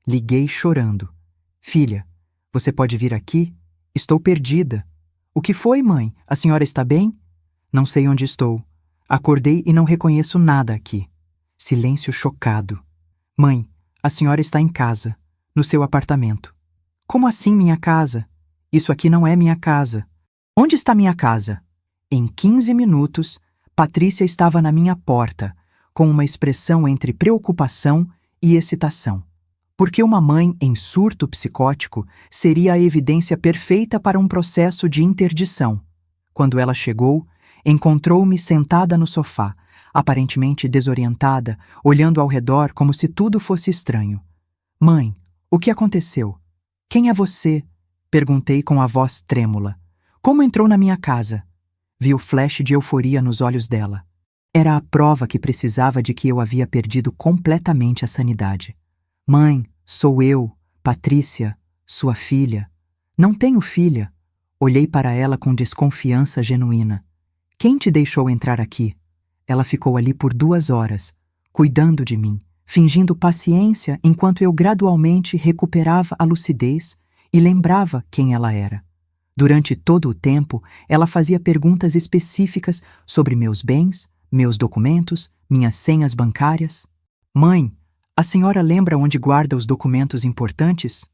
Liguei chorando. Filha, você pode vir aqui? Estou perdida. O que foi, mãe? A senhora está bem? Não sei onde estou. Acordei e não reconheço nada aqui. Silêncio chocado. Mãe, a senhora está em casa, no seu apartamento. Como assim minha casa? Isso aqui não é minha casa. Onde está minha casa? Em 15 minutos, Patrícia estava na minha porta, com uma expressão entre preocupação e excitação. Porque uma mãe em surto psicótico seria a evidência perfeita para um processo de interdição. Quando ela chegou, encontrou-me sentada no sofá, aparentemente desorientada, olhando ao redor como se tudo fosse estranho. Mãe, o que aconteceu? Quem é você? Perguntei com a voz trêmula. Como entrou na minha casa? Vi o flash de euforia nos olhos dela. Era a prova que precisava de que eu havia perdido completamente a sanidade. Mãe, sou eu, Patrícia, sua filha. Não tenho filha. Olhei para ela com desconfiança genuína. Quem te deixou entrar aqui? Ela ficou ali por 2 horas, cuidando de mim, fingindo paciência enquanto eu gradualmente recuperava a lucidez e lembrava quem ela era. Durante todo o tempo, ela fazia perguntas específicas sobre meus bens, meus documentos, minhas senhas bancárias. Mãe, a senhora lembra onde guarda os documentos importantes?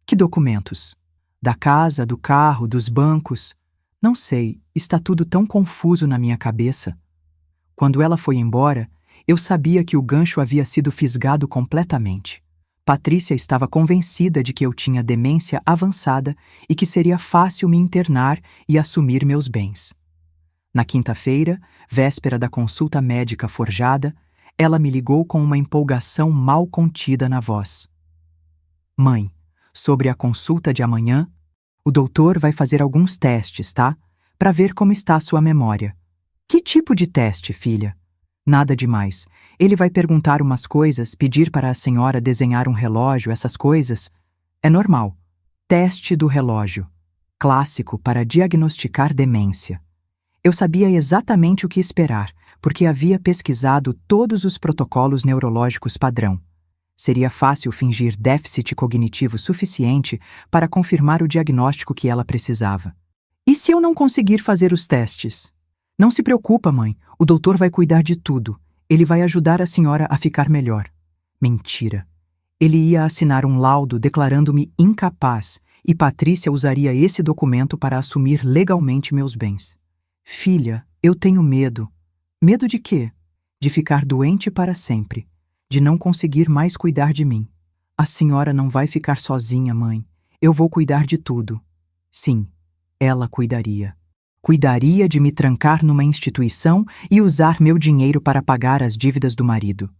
Que documentos? Da casa, do carro, dos bancos? Não sei, está tudo tão confuso na minha cabeça. Quando ela foi embora, eu sabia que o gancho havia sido fisgado completamente. Patrícia estava convencida de que eu tinha demência avançada e que seria fácil me internar e assumir meus bens. Na quinta-feira, véspera da consulta médica forjada, ela me ligou com uma empolgação mal contida na voz. Mãe, sobre a consulta de amanhã, o doutor vai fazer alguns testes, tá? Para ver como está a sua memória. Que tipo de teste, filha? Nada demais. Ele vai perguntar umas coisas, pedir para a senhora desenhar um relógio, essas coisas. É normal. Teste do relógio. Clássico para diagnosticar demência. Eu sabia exatamente o que esperar, porque havia pesquisado todos os protocolos neurológicos padrão. Seria fácil fingir déficit cognitivo suficiente para confirmar o diagnóstico que ela precisava. E se eu não conseguir fazer os testes? Não se preocupa, mãe. O doutor vai cuidar de tudo. Ele vai ajudar a senhora a ficar melhor. Mentira. Ele ia assinar um laudo declarando-me incapaz e Patrícia usaria esse documento para assumir legalmente meus bens. Filha, eu tenho medo. Medo de quê? De ficar doente para sempre. De não conseguir mais cuidar de mim. A senhora não vai ficar sozinha, mãe. Eu vou cuidar de tudo. Sim, ela cuidaria. Cuidaria de me trancar numa instituição e usar meu dinheiro para pagar as dívidas do marido.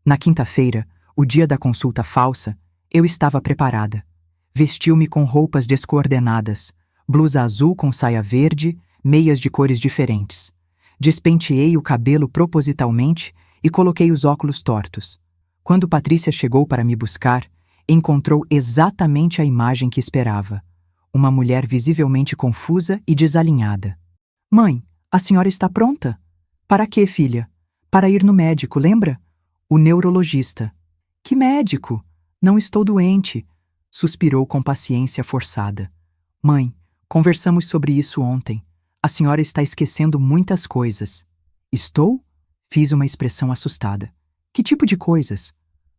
Na quinta-feira, o dia da consulta falsa, eu estava preparada. Vestiu-me com roupas descoordenadas, blusa azul com saia verde, meias de cores diferentes. Despenteei o cabelo propositalmente e coloquei os óculos tortos. Quando Patrícia chegou para me buscar, encontrou exatamente a imagem que esperava. Uma mulher visivelmente confusa e desalinhada. Mãe, a senhora está pronta? Para quê, filha? Para ir no médico, lembra? O neurologista. Que médico? Não estou doente, suspirou com paciência forçada. Mãe, conversamos sobre isso ontem. A senhora está esquecendo muitas coisas. Estou? Fiz uma expressão assustada. Que tipo de coisas?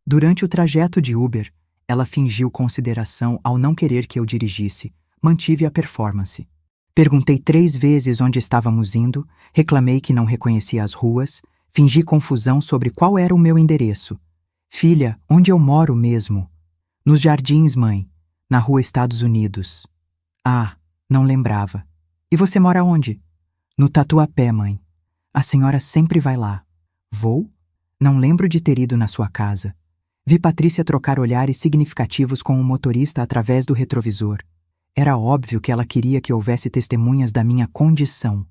Durante o trajeto de Uber, ela fingiu consideração ao não querer que eu dirigisse. Mantive a performance. Perguntei 3 vezes onde estávamos indo, reclamei que não reconhecia as ruas, fingi confusão sobre qual era o meu endereço. Filha, onde eu moro mesmo? Nos Jardins, mãe. Na rua Estados Unidos. Ah, não lembrava. E você mora onde? No Tatuapé, mãe. A senhora sempre vai lá. Vou? Não lembro de ter ido na sua casa. Vi Patrícia trocar olhares significativos com o motorista através do retrovisor. Era óbvio que ela queria que houvesse testemunhas da minha condição.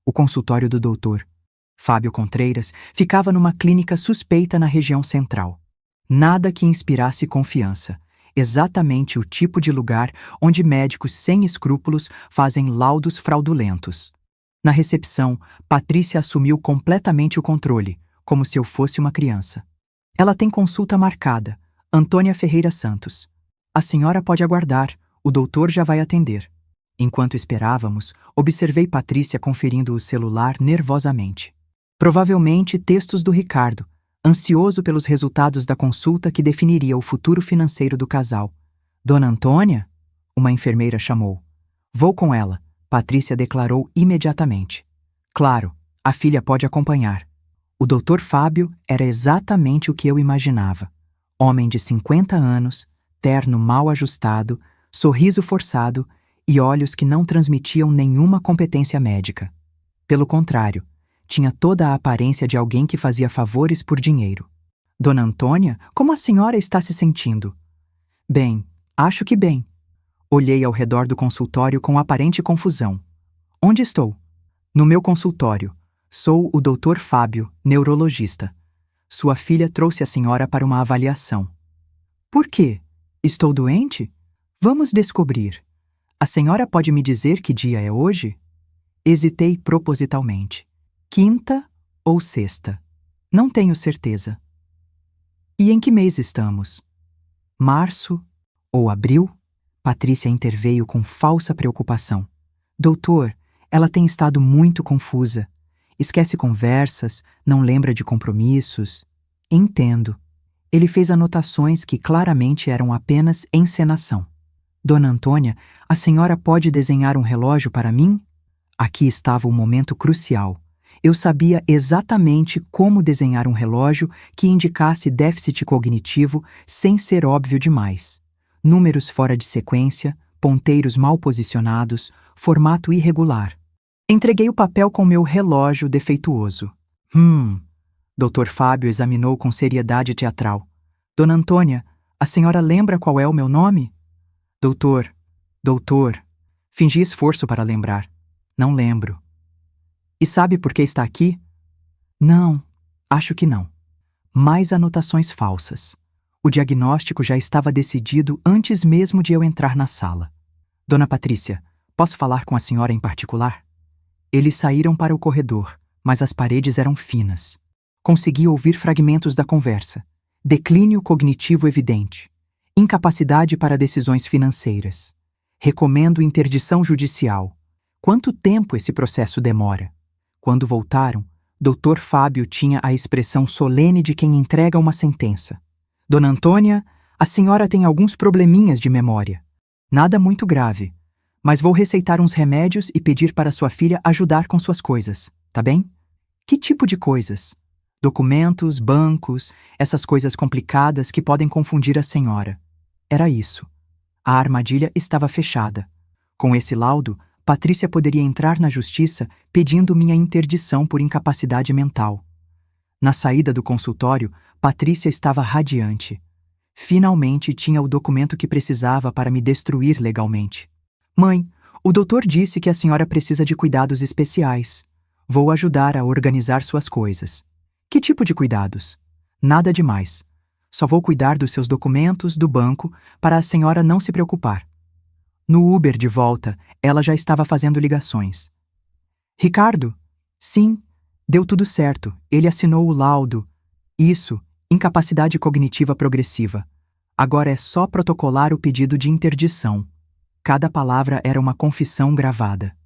O consultório do doutor Fábio Contreiras ficava numa clínica suspeita na região central. Nada que inspirasse confiança. Exatamente o tipo de lugar onde médicos sem escrúpulos fazem laudos fraudulentos. Na recepção, Patrícia assumiu completamente o controle, como se eu fosse uma criança. Ela tem consulta marcada. Antônia Ferreira Santos. A senhora pode aguardar, o doutor já vai atender. Enquanto esperávamos, observei Patrícia conferindo o celular nervosamente. Provavelmente textos do Ricardo, ansioso pelos resultados da consulta que definiria o futuro financeiro do casal. Dona Antônia? Uma enfermeira chamou. Vou com ela, Patrícia declarou imediatamente. Claro, a filha pode acompanhar. O Dr. Fábio era exatamente o que eu imaginava. Homem de 50 anos, terno mal ajustado, sorriso forçado e olhos que não transmitiam nenhuma competência médica. Pelo contrário, tinha toda a aparência de alguém que fazia favores por dinheiro. Dona Antônia, como a senhora está se sentindo? Bem, acho que bem. Olhei ao redor do consultório com aparente confusão. Onde estou? No meu consultório. Sou o Dr. Fábio, neurologista. Sua filha trouxe a senhora para uma avaliação. Por quê? Estou doente? Vamos descobrir. A senhora pode me dizer que dia é hoje? Hesitei propositalmente. Quinta ou sexta? Não tenho certeza. E em que mês estamos? Março ou abril? Patrícia interveio com falsa preocupação. Doutor, ela tem estado muito confusa. Esquece conversas, não lembra de compromissos. Entendo. Ele fez anotações que claramente eram apenas encenação. Dona Antônia, a senhora pode desenhar um relógio para mim? Aqui estava o momento crucial. Eu sabia exatamente como desenhar um relógio que indicasse déficit cognitivo sem ser óbvio demais. Números fora de sequência, ponteiros mal posicionados, formato irregular. Entreguei o papel com meu relógio defeituoso. Dr. Fábio examinou com seriedade teatral. Dona Antônia, a senhora lembra qual é o meu nome? Doutor. Fingi esforço para lembrar. Não lembro. E sabe por que está aqui? Não, acho que não. Mais anotações falsas. O diagnóstico já estava decidido antes mesmo de eu entrar na sala. Dona Patrícia, posso falar com a senhora em particular? Eles saíram para o corredor, mas as paredes eram finas. Consegui ouvir fragmentos da conversa. Declínio cognitivo evidente. Incapacidade para decisões financeiras. Recomendo interdição judicial. Quanto tempo esse processo demora? Quando voltaram, Dr. Fábio tinha a expressão solene de quem entrega uma sentença. Dona Antônia, a senhora tem alguns probleminhas de memória. Nada muito grave. Mas vou receitar uns remédios e pedir para sua filha ajudar com suas coisas, tá bem? Que tipo de coisas? Documentos, bancos, essas coisas complicadas que podem confundir a senhora. Era isso. A armadilha estava fechada. Com esse laudo, Patrícia poderia entrar na justiça pedindo minha interdição por incapacidade mental. Na saída do consultório, Patrícia estava radiante. Finalmente tinha o documento que precisava para me destruir legalmente. Mãe, o doutor disse que a senhora precisa de cuidados especiais. Vou ajudar a organizar suas coisas. Que tipo de cuidados? Nada demais. Só vou cuidar dos seus documentos, do banco, para a senhora não se preocupar. No Uber de volta, ela já estava fazendo ligações. Ricardo? Sim, deu tudo certo. Ele assinou o laudo. Isso, incapacidade cognitiva progressiva. Agora é só protocolar o pedido de interdição. Cada palavra era uma confissão gravada.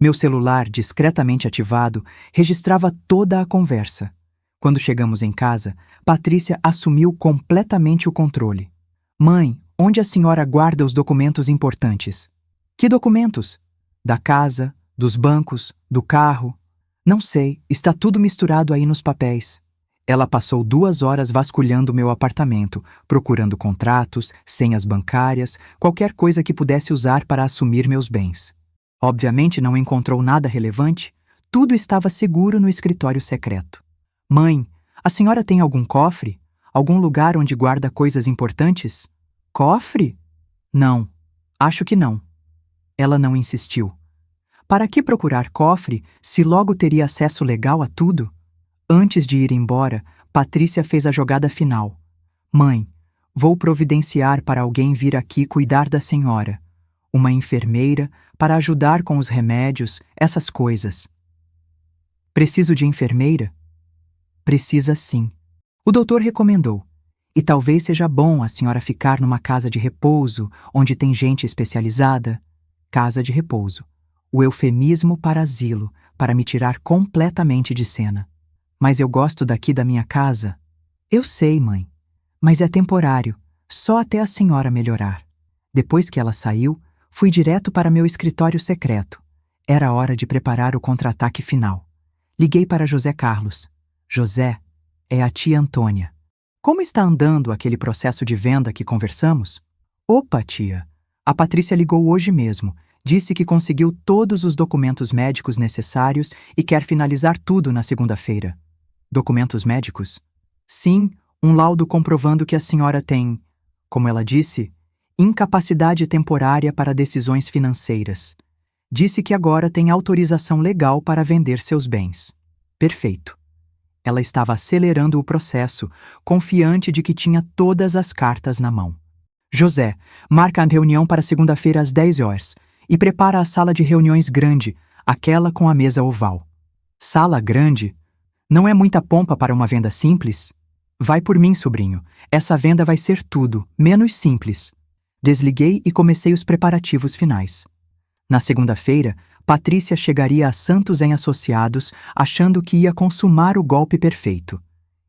Meu celular, discretamente ativado, registrava toda a conversa. Quando chegamos em casa, Patrícia assumiu completamente o controle. Mãe, onde a senhora guarda os documentos importantes? Que documentos? Da casa, dos bancos, do carro? Não sei, está tudo misturado aí nos papéis. Ela passou 2 horas vasculhando meu apartamento, procurando contratos, senhas bancárias, qualquer coisa que pudesse usar para assumir meus bens. Obviamente não encontrou nada relevante, tudo estava seguro no escritório secreto. Mãe, a senhora tem algum cofre? Algum lugar onde guarda coisas importantes? Cofre? Não, acho que não. Ela não insistiu. Para que procurar cofre se logo teria acesso legal a tudo? Antes de ir embora, Patrícia fez a jogada final. Mãe, vou providenciar para alguém vir aqui cuidar da senhora. Uma enfermeira para ajudar com os remédios, essas coisas. Preciso de enfermeira? Precisa sim. O doutor recomendou. E talvez seja bom a senhora ficar numa casa de repouso, onde tem gente especializada. Casa de repouso. O eufemismo para asilo, para me tirar completamente de cena. Mas eu gosto daqui da minha casa. Eu sei, mãe. Mas é temporário, só até a senhora melhorar. Depois que ela saiu, fui direto para meu escritório secreto. Era hora de preparar o contra-ataque final. Liguei para José Carlos. José, é a tia Antônia. Como está andando aquele processo de venda que conversamos? Opa, tia. A Patrícia ligou hoje mesmo. Disse que conseguiu todos os documentos médicos necessários e quer finalizar tudo na segunda-feira. Documentos médicos? Sim, um laudo comprovando que a senhora tem, como ela disse, incapacidade temporária para decisões financeiras. Disse que agora tem autorização legal para vender seus bens. Perfeito. Ela estava acelerando o processo, confiante de que tinha todas as cartas na mão. José, marca a reunião para segunda-feira às 10 horas e prepara a sala de reuniões grande, aquela com a mesa oval. Sala grande? Não é muita pompa para uma venda simples? Vai por mim, sobrinho. Essa venda vai ser tudo, menos simples. Desliguei e comecei os preparativos finais. Na segunda-feira, Patrícia chegaria a Santos em Associados achando que ia consumar o golpe perfeito.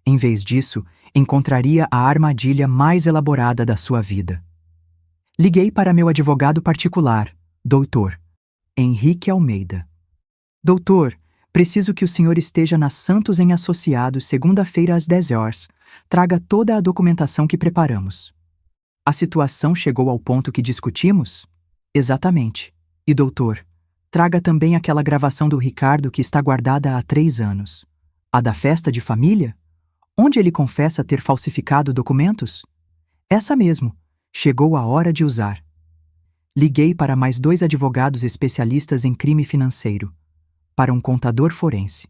Em vez disso, encontraria a armadilha mais elaborada da sua vida. Liguei para meu advogado particular, doutor Henrique Almeida. Doutor, preciso que o senhor esteja na Santos em Associados segunda-feira às 10 horas. Traga toda a documentação que preparamos. A situação chegou ao ponto que discutimos? Exatamente. E doutor, traga também aquela gravação do Ricardo que está guardada há 3 anos. A da festa de família? Onde ele confessa ter falsificado documentos? Essa mesmo. Chegou a hora de usar. Liguei para mais 2 advogados especialistas em crime financeiro, para um contador forense,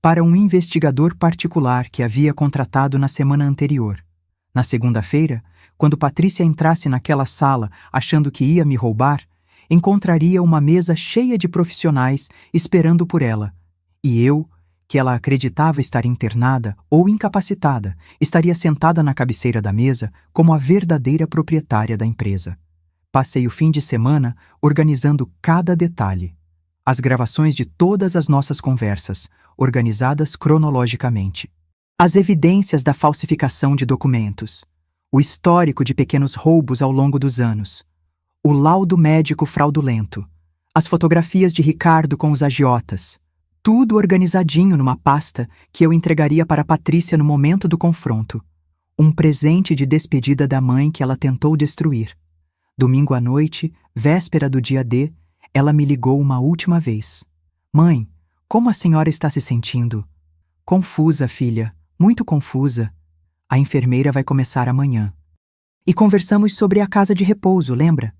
para um investigador particular que havia contratado na semana anterior. Na segunda-feira, quando Patrícia entrasse naquela sala achando que ia me roubar, encontraria uma mesa cheia de profissionais esperando por ela, e eu, que ela acreditava estar internada ou incapacitada, estaria sentada na cabeceira da mesa como a verdadeira proprietária da empresa. Passei o fim de semana organizando cada detalhe. As gravações de todas as nossas conversas, organizadas cronologicamente. As evidências da falsificação de documentos. O histórico de pequenos roubos ao longo dos anos. O laudo médico fraudulento. As fotografias de Ricardo com os agiotas. Tudo organizadinho numa pasta que eu entregaria para Patrícia no momento do confronto. Um presente de despedida da mãe que ela tentou destruir. Domingo à noite, véspera do dia D, ela me ligou uma última vez. Mãe, como a senhora está se sentindo? Confusa, filha, muito confusa. A enfermeira vai começar amanhã. E conversamos sobre a casa de repouso, lembra?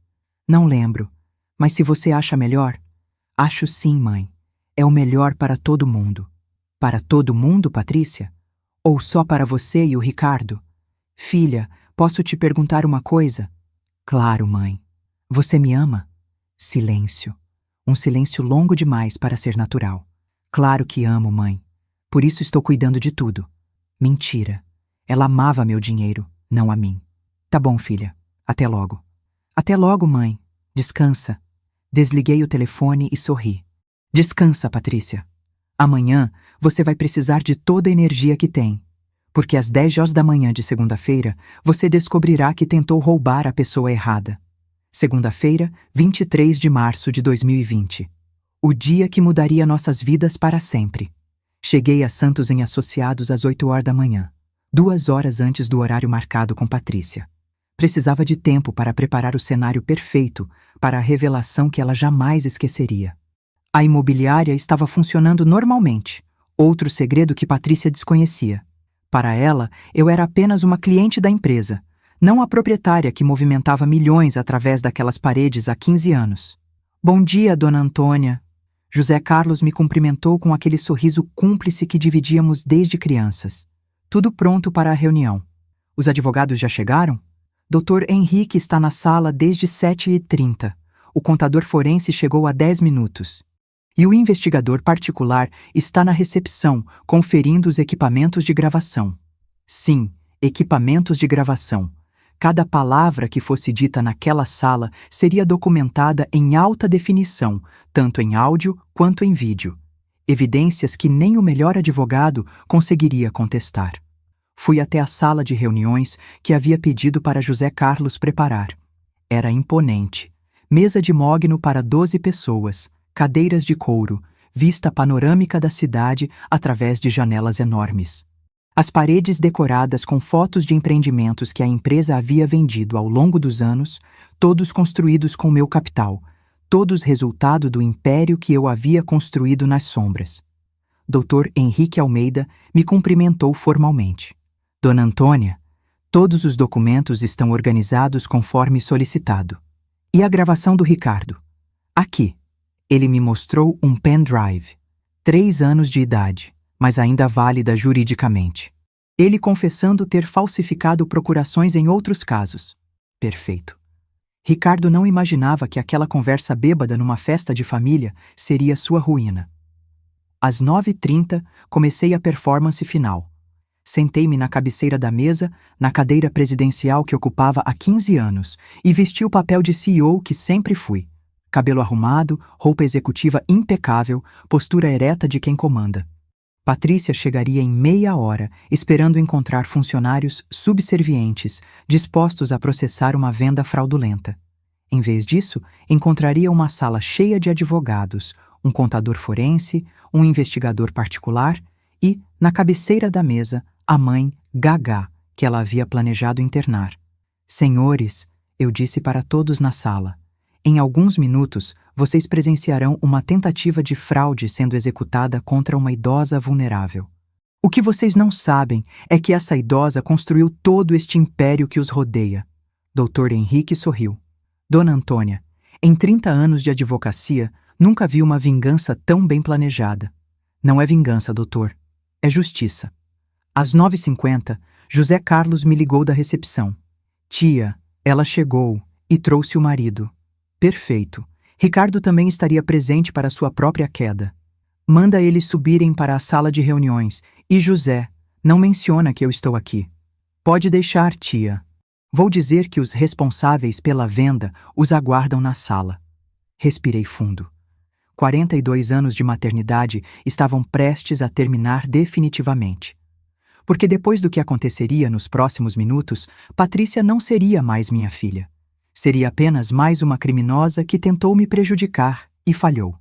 Não lembro, mas se você acha melhor... Acho sim, mãe. É o melhor para todo mundo. Para todo mundo, Patrícia? Ou só para você e o Ricardo? Filha, posso te perguntar uma coisa? Claro, mãe. Você me ama? Silêncio. Um silêncio longo demais para ser natural. Claro que amo, mãe. Por isso estou cuidando de tudo. Mentira. Ela amava meu dinheiro, não a mim. Tá bom, filha. Até logo. Até logo, mãe. Descansa. Desliguei o telefone e sorri. Descansa, Patrícia. Amanhã você vai precisar de toda a energia que tem. Porque às 10 horas da manhã de segunda-feira, você descobrirá que tentou roubar a pessoa errada. Segunda-feira, 23 de março de 2020. O dia que mudaria nossas vidas para sempre. Cheguei a Santos em Associados às 8 horas da manhã, 2 horas antes do horário marcado com Patrícia. Precisava de tempo para preparar o cenário perfeito para a revelação que ela jamais esqueceria. A imobiliária estava funcionando normalmente, outro segredo que Patrícia desconhecia. Para ela, eu era apenas uma cliente da empresa, não a proprietária que movimentava milhões através daquelas paredes há 15 anos. Bom dia, dona Antônia. José Carlos me cumprimentou com aquele sorriso cúmplice que dividíamos desde crianças. Tudo pronto para a reunião. Os advogados já chegaram? Dr. Henrique está na sala desde 7h30. O contador forense chegou há 10 minutos. E o investigador particular está na recepção, conferindo os equipamentos de gravação. Sim, equipamentos de gravação. Cada palavra que fosse dita naquela sala seria documentada em alta definição, tanto em áudio quanto em vídeo. Evidências que nem o melhor advogado conseguiria contestar. Fui até a sala de reuniões que havia pedido para José Carlos preparar. Era imponente. Mesa de mogno para 12 pessoas, cadeiras de couro, vista panorâmica da cidade através de janelas enormes. As paredes decoradas com fotos de empreendimentos que a empresa havia vendido ao longo dos anos, todos construídos com meu capital, todos resultado do império que eu havia construído nas sombras. Dr. Henrique Almeida me cumprimentou formalmente. Dona Antônia, todos os documentos estão organizados conforme solicitado. E a gravação do Ricardo? Aqui. Ele me mostrou um pendrive. 3 anos de idade, mas ainda válida juridicamente. Ele confessando ter falsificado procurações em outros casos. Perfeito. Ricardo não imaginava que aquela conversa bêbada numa festa de família seria sua ruína. Às 9h30, comecei a performance final. Sentei-me na cabeceira da mesa, na cadeira presidencial que ocupava há 15 anos, e vesti o papel de CEO que sempre fui. Cabelo arrumado, roupa executiva impecável, postura ereta de quem comanda. Patrícia chegaria em meia hora, esperando encontrar funcionários subservientes, dispostos a processar uma venda fraudulenta. Em vez disso, encontraria uma sala cheia de advogados, um contador forense, um investigador particular e, na cabeceira da mesa, a mãe, Gagá, que ela havia planejado internar. Senhores, eu disse para todos na sala, em alguns minutos, vocês presenciarão uma tentativa de fraude sendo executada contra uma idosa vulnerável. O que vocês não sabem é que essa idosa construiu todo este império que os rodeia. Dr. Henrique sorriu. Dona Antônia, em 30 anos de advocacia, nunca vi uma vingança tão bem planejada. Não é vingança, doutor. É justiça. Às 9h50, José Carlos me ligou da recepção. Tia, ela chegou e trouxe o marido. Perfeito. Ricardo também estaria presente para sua própria queda. Manda eles subirem para a sala de reuniões. E José, não menciona que eu estou aqui. Pode deixar, tia. Vou dizer que os responsáveis pela venda os aguardam na sala. Respirei fundo. 42 anos de maternidade estavam prestes a terminar definitivamente. Porque depois do que aconteceria nos próximos minutos, Patrícia não seria mais minha filha. Seria apenas mais uma criminosa que tentou me prejudicar e falhou.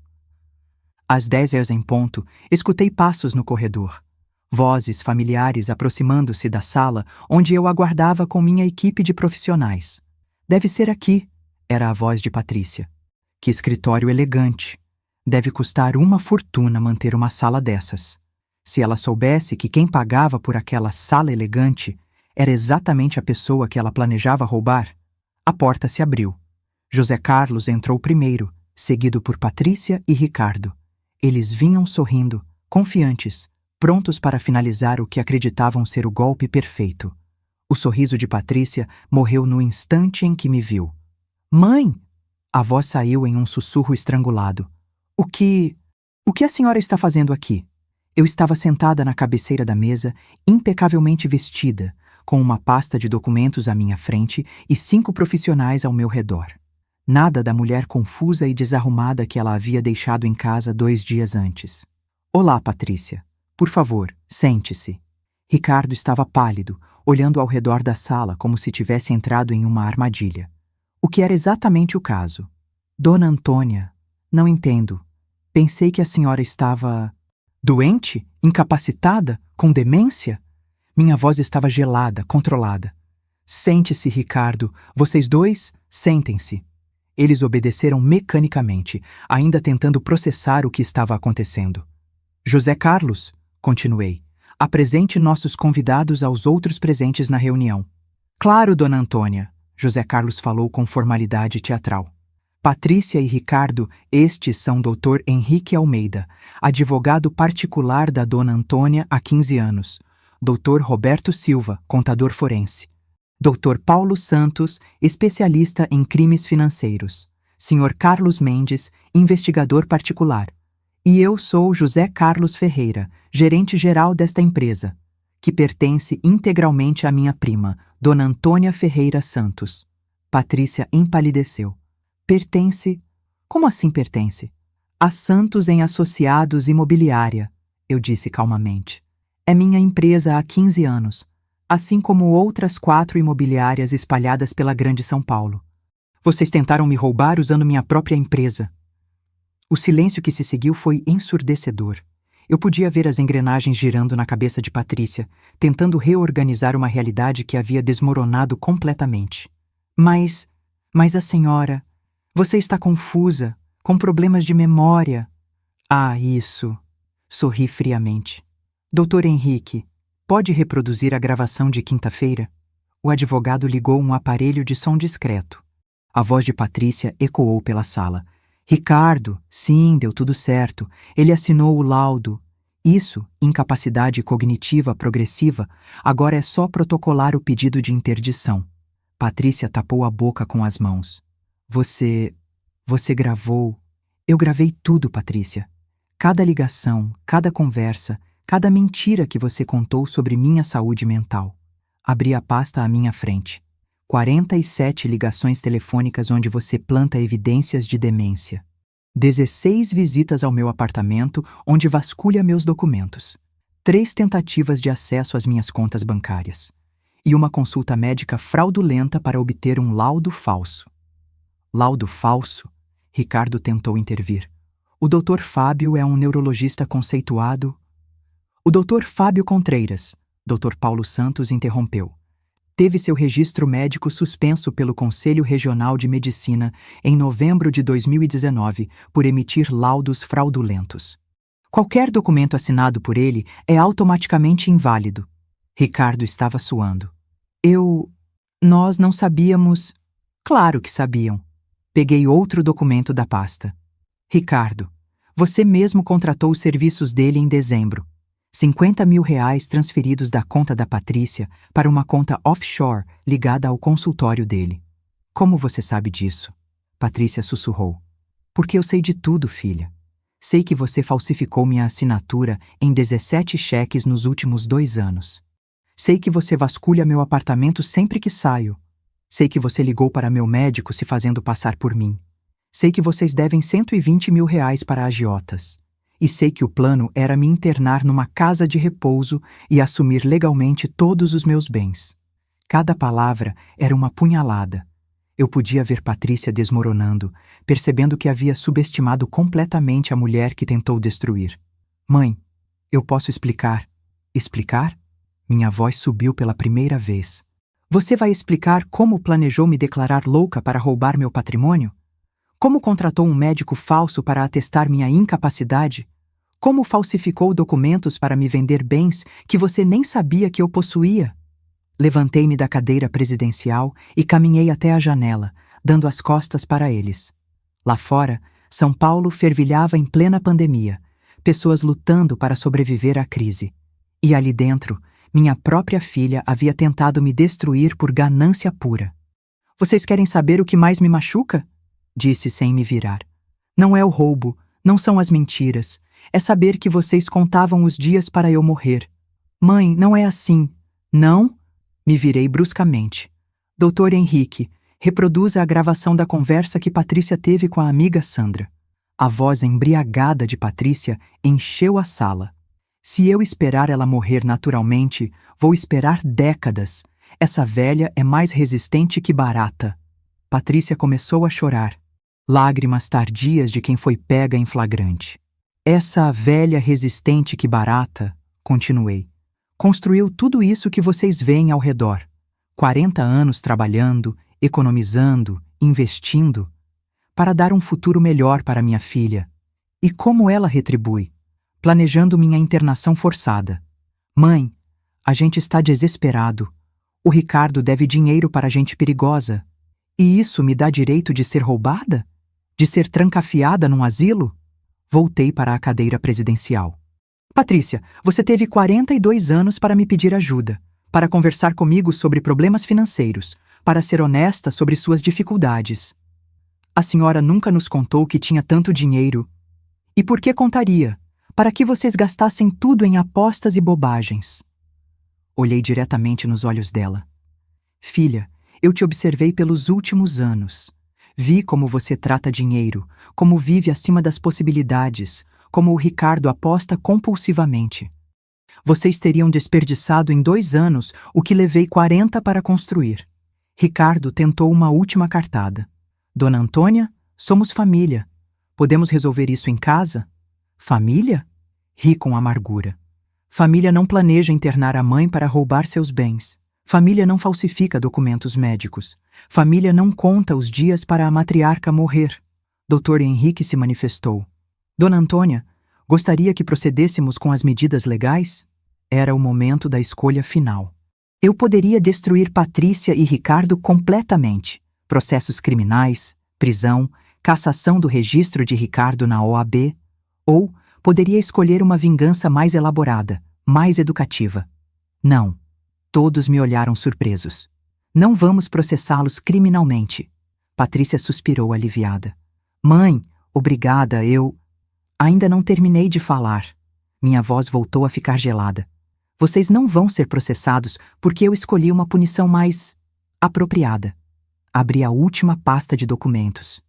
Às 10h em ponto, escutei passos no corredor. Vozes familiares aproximando-se da sala onde eu aguardava com minha equipe de profissionais. Deve ser aqui, era a voz de Patrícia. Que escritório elegante. Deve custar uma fortuna manter uma sala dessas. Se ela soubesse que quem pagava por aquela sala elegante era exatamente a pessoa que ela planejava roubar, a porta se abriu. José Carlos entrou primeiro, seguido por Patrícia e Ricardo. Eles vinham sorrindo, confiantes, prontos para finalizar o que acreditavam ser o golpe perfeito. O sorriso de Patrícia morreu no instante em que me viu. Mãe! A voz saiu em um sussurro estrangulado. O que a senhora está fazendo aqui? Eu estava sentada na cabeceira da mesa, impecavelmente vestida, com uma pasta de documentos à minha frente e 5 profissionais ao meu redor. Nada da mulher confusa e desarrumada que ela havia deixado em casa 2 dias antes. Olá, Patrícia. Por favor, sente-se. Ricardo estava pálido, olhando ao redor da sala como se tivesse entrado em uma armadilha. O que era exatamente o caso. Dona Antônia, não entendo. Pensei que a senhora estava... doente? Incapacitada? Com demência? Minha voz estava gelada, controlada. Sente-se, Ricardo. Vocês dois, sentem-se. Eles obedeceram mecanicamente, ainda tentando processar o que estava acontecendo. José Carlos, continuei, apresente nossos convidados aos outros presentes na reunião. Claro, Dona Antônia, José Carlos falou com formalidade teatral. Patrícia e Ricardo, estes são Dr. Henrique Almeida, advogado particular da Dona Antônia há 15 anos. Dr. Roberto Silva, contador forense. Dr. Paulo Santos, especialista em crimes financeiros. Sr. Carlos Mendes, investigador particular. E eu sou José Carlos Ferreira, gerente-geral desta empresa, que pertence integralmente à minha prima, Dona Antônia Ferreira Santos. Patrícia empalideceu. Pertence? Como assim pertence? A Santos em Associados Imobiliária, eu disse calmamente. É minha empresa há 15 anos, assim como outras 4 imobiliárias espalhadas pela Grande São Paulo. Vocês tentaram me roubar usando minha própria empresa. O silêncio que se seguiu foi ensurdecedor. Eu podia ver as engrenagens girando na cabeça de Patrícia, tentando reorganizar uma realidade que havia desmoronado completamente. Mas a senhora... Você está confusa, com problemas de memória. Ah, isso... Sorri friamente. Doutor Henrique, pode reproduzir a gravação de quinta-feira? O advogado ligou um aparelho de som discreto. A voz de Patrícia ecoou pela sala. Ricardo, sim, deu tudo certo. Ele assinou o laudo. Isso, incapacidade cognitiva progressiva, agora é só protocolar o pedido de interdição. Patrícia tapou a boca com as mãos. Você gravou... Eu gravei tudo, Patrícia. Cada ligação, cada conversa, cada mentira que você contou sobre minha saúde mental. Abri a pasta à minha frente. 47 ligações telefônicas onde você planta evidências de demência. 16 visitas ao meu apartamento onde vasculha meus documentos. 3 tentativas de acesso às minhas contas bancárias. E uma consulta médica fraudulenta para obter um laudo falso. Laudo falso? Ricardo tentou intervir. O Dr. Fábio é um neurologista conceituado. O Dr. Fábio Contreiras, Dr. Paulo Santos interrompeu. Teve seu registro médico suspenso pelo Conselho Regional de Medicina em novembro de 2019 por emitir laudos fraudulentos. Qualquer documento assinado por ele é automaticamente inválido. Ricardo estava suando. Nós não sabíamos... Claro que sabiam. Peguei outro documento da pasta. Ricardo, você mesmo contratou os serviços dele em dezembro. 50 mil reais transferidos da conta da Patrícia para uma conta offshore ligada ao consultório dele. Como você sabe disso? Patrícia sussurrou. Porque eu sei de tudo, filha. Sei que você falsificou minha assinatura em 17 cheques nos últimos 2 anos. Sei que você vasculha meu apartamento sempre que saio. Sei que você ligou para meu médico se fazendo passar por mim. Sei que vocês devem 120 mil reais para agiotas. E sei que o plano era me internar numa casa de repouso e assumir legalmente todos os meus bens. Cada palavra era uma punhalada. Eu podia ver Patrícia desmoronando, percebendo que havia subestimado completamente a mulher que tentou destruir. Mãe, eu posso explicar. Explicar? Minha voz subiu pela primeira vez. Você vai explicar como planejou me declarar louca para roubar meu patrimônio? Como contratou um médico falso para atestar minha incapacidade? Como falsificou documentos para me vender bens que você nem sabia que eu possuía? Levantei-me da cadeira presidencial e caminhei até a janela, dando as costas para eles. Lá fora, São Paulo fervilhava em plena pandemia, pessoas lutando para sobreviver à crise. E ali dentro, minha própria filha havia tentado me destruir por ganância pura. Vocês querem saber o que mais me machuca? Disse sem me virar. Não é o roubo, não são as mentiras. É saber que vocês contavam os dias para eu morrer. Mãe, não é assim. Não? Me virei bruscamente. Doutor Henrique, reproduza a gravação da conversa que Patrícia teve com a amiga Sandra. A voz embriagada de Patrícia encheu a sala. Se eu esperar ela morrer naturalmente, vou esperar décadas. Essa velha é mais resistente que barata. Patrícia começou a chorar. Lágrimas tardias de quem foi pega em flagrante. Essa velha resistente que barata, continuei, construiu tudo isso que vocês veem ao redor. 40 anos trabalhando, economizando, investindo, para dar um futuro melhor para minha filha. E como ela retribui? Planejando minha internação forçada. Mãe, a gente está desesperado. O Ricardo deve dinheiro para gente perigosa. E isso me dá direito de ser roubada? De ser trancafiada num asilo? Voltei para a cadeira presidencial. Patrícia, você teve 42 anos para me pedir ajuda, para conversar comigo sobre problemas financeiros, para ser honesta sobre suas dificuldades. A senhora nunca nos contou que tinha tanto dinheiro. E por que contaria? Para que vocês gastassem tudo em apostas e bobagens. Olhei diretamente nos olhos dela. Filha, eu te observei pelos últimos anos. Vi como você trata dinheiro, como vive acima das possibilidades, como o Ricardo aposta compulsivamente. Vocês teriam desperdiçado em 2 anos o que levei 40 para construir. Ricardo tentou uma última cartada. Dona Antônia, somos família. Podemos resolver isso em casa? Família? Ri com amargura. Família não planeja internar a mãe para roubar seus bens. Família não falsifica documentos médicos. Família não conta os dias para a matriarca morrer. Dr. Henrique se manifestou. Dona Antônia, gostaria que procedêssemos com as medidas legais? Era o momento da escolha final. Eu poderia destruir Patrícia e Ricardo completamente. Processos criminais, prisão, cassação do registro de Ricardo na OAB, ou poderia escolher uma vingança mais elaborada, mais educativa. Não. Todos me olharam surpresos. Não vamos processá-los criminalmente. Patrícia suspirou aliviada. Mãe, obrigada, eu... Ainda não terminei de falar. Minha voz voltou a ficar gelada. Vocês não vão ser processados porque eu escolhi uma punição mais apropriada. Abri a última pasta de documentos.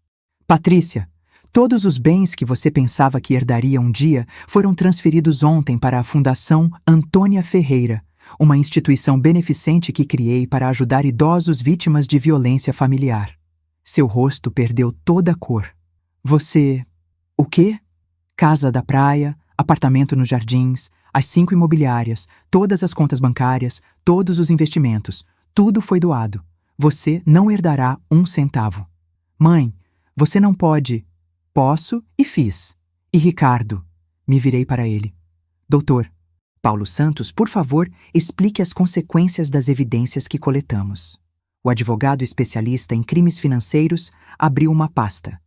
Patrícia, todos os bens que você pensava que herdaria um dia foram transferidos ontem para a Fundação Antônia Ferreira, uma instituição beneficente que criei para ajudar idosos vítimas de violência familiar. Seu rosto perdeu toda a cor. Você... O quê? Casa da praia, apartamento nos jardins, as 5 imobiliárias, todas as contas bancárias, todos os investimentos. Tudo foi doado. Você não herdará 1 centavo. Mãe, você não pode... Posso e fiz. E Ricardo? Me virei para ele. Doutor, Paulo Santos, por favor, explique as consequências das evidências que coletamos. O advogado especialista em crimes financeiros abriu uma pasta.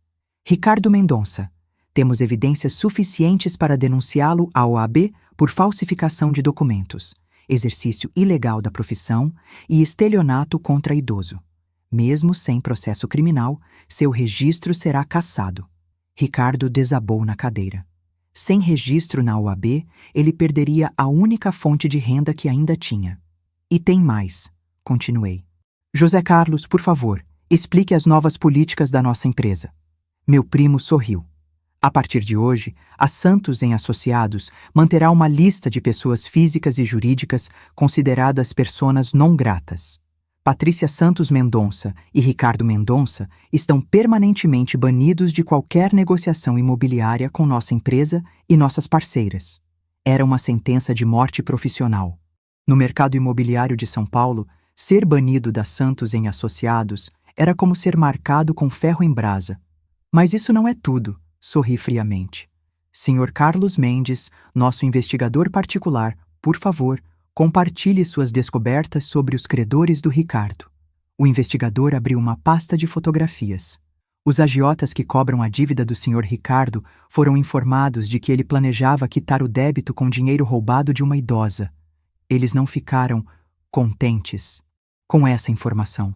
Ricardo Mendonça. Temos evidências suficientes para denunciá-lo à OAB por falsificação de documentos, exercício ilegal da profissão e estelionato contra idoso. Mesmo sem processo criminal, seu registro será cassado. Ricardo desabou na cadeira. Sem registro na OAB, ele perderia a única fonte de renda que ainda tinha. E tem mais, continuei. José Carlos, por favor, explique as novas políticas da nossa empresa. Meu primo sorriu. A partir de hoje, a Santos em Associados manterá uma lista de pessoas físicas e jurídicas consideradas personas não gratas. Patrícia Santos Mendonça e Ricardo Mendonça estão permanentemente banidos de qualquer negociação imobiliária com nossa empresa e nossas parceiras. Era uma sentença de morte profissional. No mercado imobiliário de São Paulo, ser banido da Santos em Associados era como ser marcado com ferro em brasa. Mas isso não é tudo, sorri friamente. Senhor Carlos Mendes, nosso investigador particular, por favor, compartilhe suas descobertas sobre os credores do Ricardo. O investigador abriu uma pasta de fotografias. Os agiotas que cobram a dívida do Sr. Ricardo foram informados de que ele planejava quitar o débito com dinheiro roubado de uma idosa. Eles não ficaram contentes com essa informação.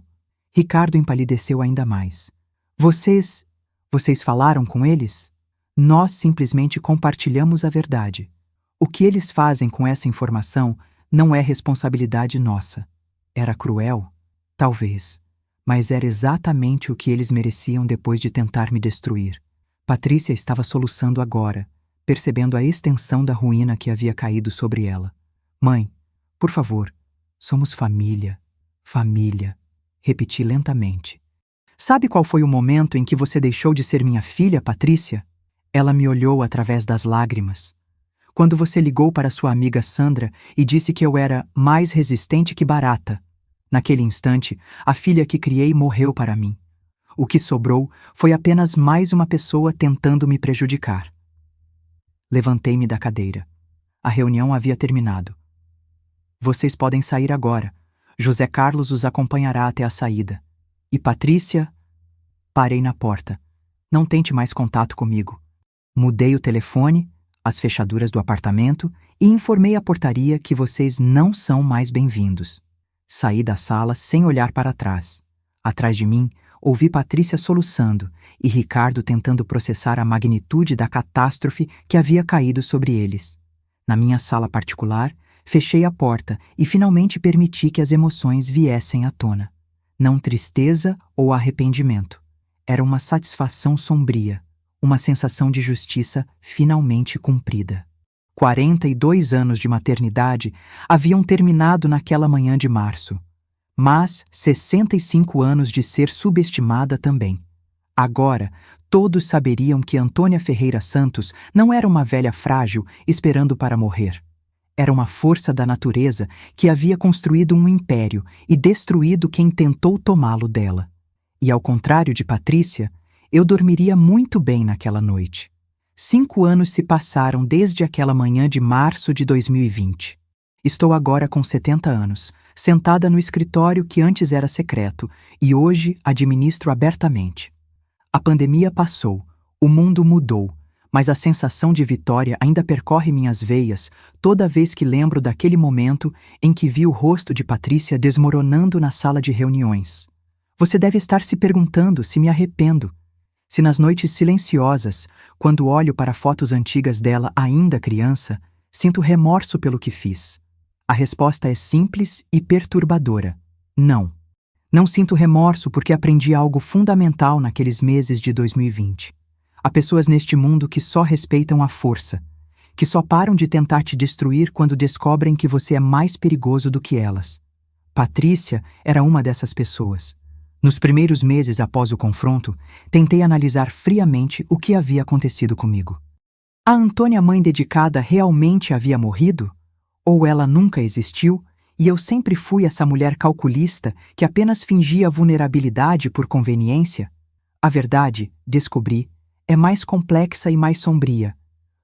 Ricardo empalideceu ainda mais. Vocês falaram com eles? Nós simplesmente compartilhamos a verdade. O que eles fazem com essa informação não é responsabilidade nossa. Era cruel? Talvez. Mas era exatamente o que eles mereciam depois de tentar me destruir. Patrícia estava soluçando agora, percebendo a extensão da ruína que havia caído sobre ela. Mãe, por favor, somos família. Família. Repeti lentamente. Sabe qual foi o momento em que você deixou de ser minha filha, Patrícia? Ela me olhou através das lágrimas. Quando você ligou para sua amiga Sandra e disse que eu era mais resistente que barata. Naquele instante, a filha que criei morreu para mim. O que sobrou foi apenas mais uma pessoa tentando me prejudicar. Levantei-me da cadeira. A reunião havia terminado. Vocês podem sair agora. José Carlos os acompanhará até a saída. E Patrícia... Parei na porta. Não tente mais contato comigo. Mudei o telefone, as fechaduras do apartamento e informei à portaria que vocês não são mais bem-vindos. Saí da sala sem olhar para trás. Atrás de mim, ouvi Patrícia soluçando e Ricardo tentando processar a magnitude da catástrofe que havia caído sobre eles. Na minha sala particular, fechei a porta e finalmente permiti que as emoções viessem à tona. Não tristeza ou arrependimento. Era uma satisfação sombria, uma sensação de justiça finalmente cumprida. 42 anos de maternidade haviam terminado naquela manhã de março, mas 65 anos de ser subestimada também. Agora, todos saberiam que Antônia Ferreira Santos não era uma velha frágil esperando para morrer. Era uma força da natureza que havia construído um império e destruído quem tentou tomá-lo dela. E ao contrário de Patrícia, eu dormiria muito bem naquela noite. 5 anos se passaram desde aquela manhã de março de 2020. Estou agora com 70 anos, sentada no escritório que antes era secreto e hoje administro abertamente. A pandemia passou, o mundo mudou, mas a sensação de vitória ainda percorre minhas veias toda vez que lembro daquele momento em que vi o rosto de Patrícia desmoronando na sala de reuniões. Você deve estar se perguntando se me arrependo. Se nas noites silenciosas, quando olho para fotos antigas dela ainda criança, sinto remorso pelo que fiz. A resposta é simples e perturbadora. Não. Não sinto remorso porque aprendi algo fundamental naqueles meses de 2020. Há pessoas neste mundo que só respeitam a força, que só param de tentar te destruir quando descobrem que você é mais perigoso do que elas. Patrícia era uma dessas pessoas. Nos primeiros meses após o confronto, tentei analisar friamente o que havia acontecido comigo. A Antônia mãe dedicada realmente havia morrido? Ou ela nunca existiu e eu sempre fui essa mulher calculista que apenas fingia vulnerabilidade por conveniência? A verdade, descobri, é mais complexa e mais sombria.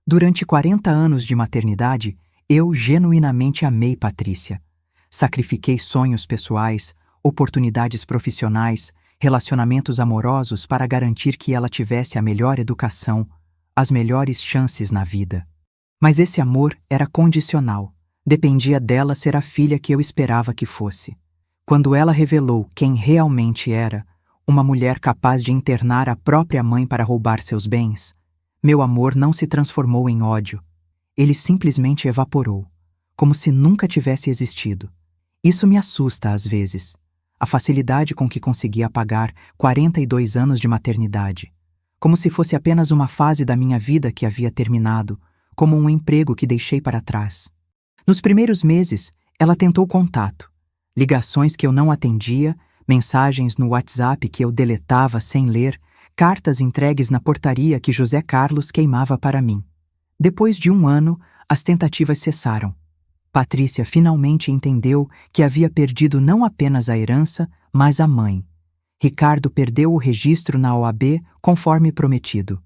Durante 40 anos de maternidade, eu genuinamente amei Patrícia. Sacrifiquei sonhos pessoais, oportunidades profissionais, relacionamentos amorosos para garantir que ela tivesse a melhor educação, as melhores chances na vida. Mas esse amor era condicional. Dependia dela ser a filha que eu esperava que fosse. Quando ela revelou quem realmente era, uma mulher capaz de internar a própria mãe para roubar seus bens, meu amor não se transformou em ódio. Ele simplesmente evaporou, como se nunca tivesse existido. Isso me assusta às vezes. A facilidade com que consegui apagar 42 anos de maternidade, como se fosse apenas uma fase da minha vida que havia terminado, como um emprego que deixei para trás. Nos primeiros meses, ela tentou contato, ligações que eu não atendia, mensagens no WhatsApp que eu deletava sem ler, cartas entregues na portaria que José Carlos queimava para mim. Depois de 1 ano, as tentativas cessaram. Patrícia finalmente entendeu que havia perdido não apenas a herança, mas a mãe. Ricardo perdeu o registro na OAB conforme prometido.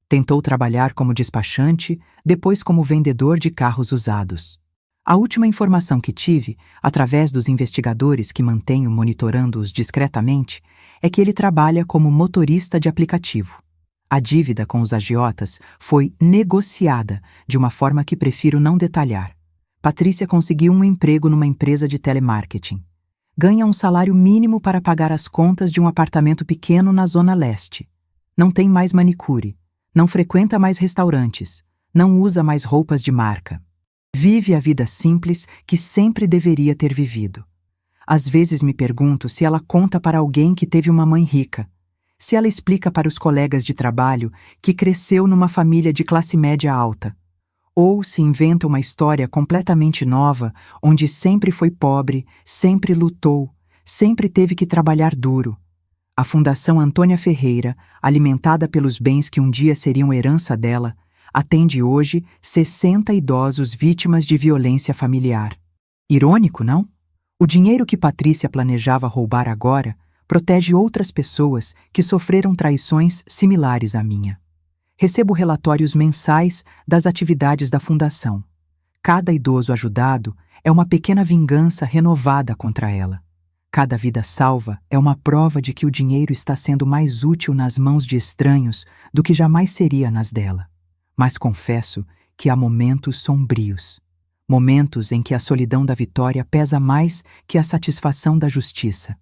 Tentou trabalhar como despachante, depois como vendedor de carros usados. A última informação que tive, através dos investigadores que mantenho monitorando-os discretamente, é que ele trabalha como motorista de aplicativo. A dívida com os agiotas foi negociada de uma forma que prefiro não detalhar. Patrícia conseguiu um emprego numa empresa de telemarketing. Ganha um salário mínimo para pagar as contas de um apartamento pequeno na Zona Leste. Não tem mais manicure. Não frequenta mais restaurantes. Não usa mais roupas de marca. Vive a vida simples que sempre deveria ter vivido. Às vezes me pergunto se ela conta para alguém que teve uma mãe rica. Se ela explica para os colegas de trabalho que cresceu numa família de classe média alta. Ou se inventa uma história completamente nova, onde sempre foi pobre, sempre lutou, sempre teve que trabalhar duro. A Fundação Antônia Ferreira, alimentada pelos bens que um dia seriam herança dela, atende hoje 60 idosos vítimas de violência familiar. Irônico, não? O dinheiro que Patrícia planejava roubar agora protege outras pessoas que sofreram traições similares à minha. Recebo relatórios mensais das atividades da Fundação. Cada idoso ajudado é uma pequena vingança renovada contra ela. Cada vida salva é uma prova de que o dinheiro está sendo mais útil nas mãos de estranhos do que jamais seria nas dela. Mas confesso que há momentos sombrios. Momentos em que a solidão da vitória pesa mais que a satisfação da justiça.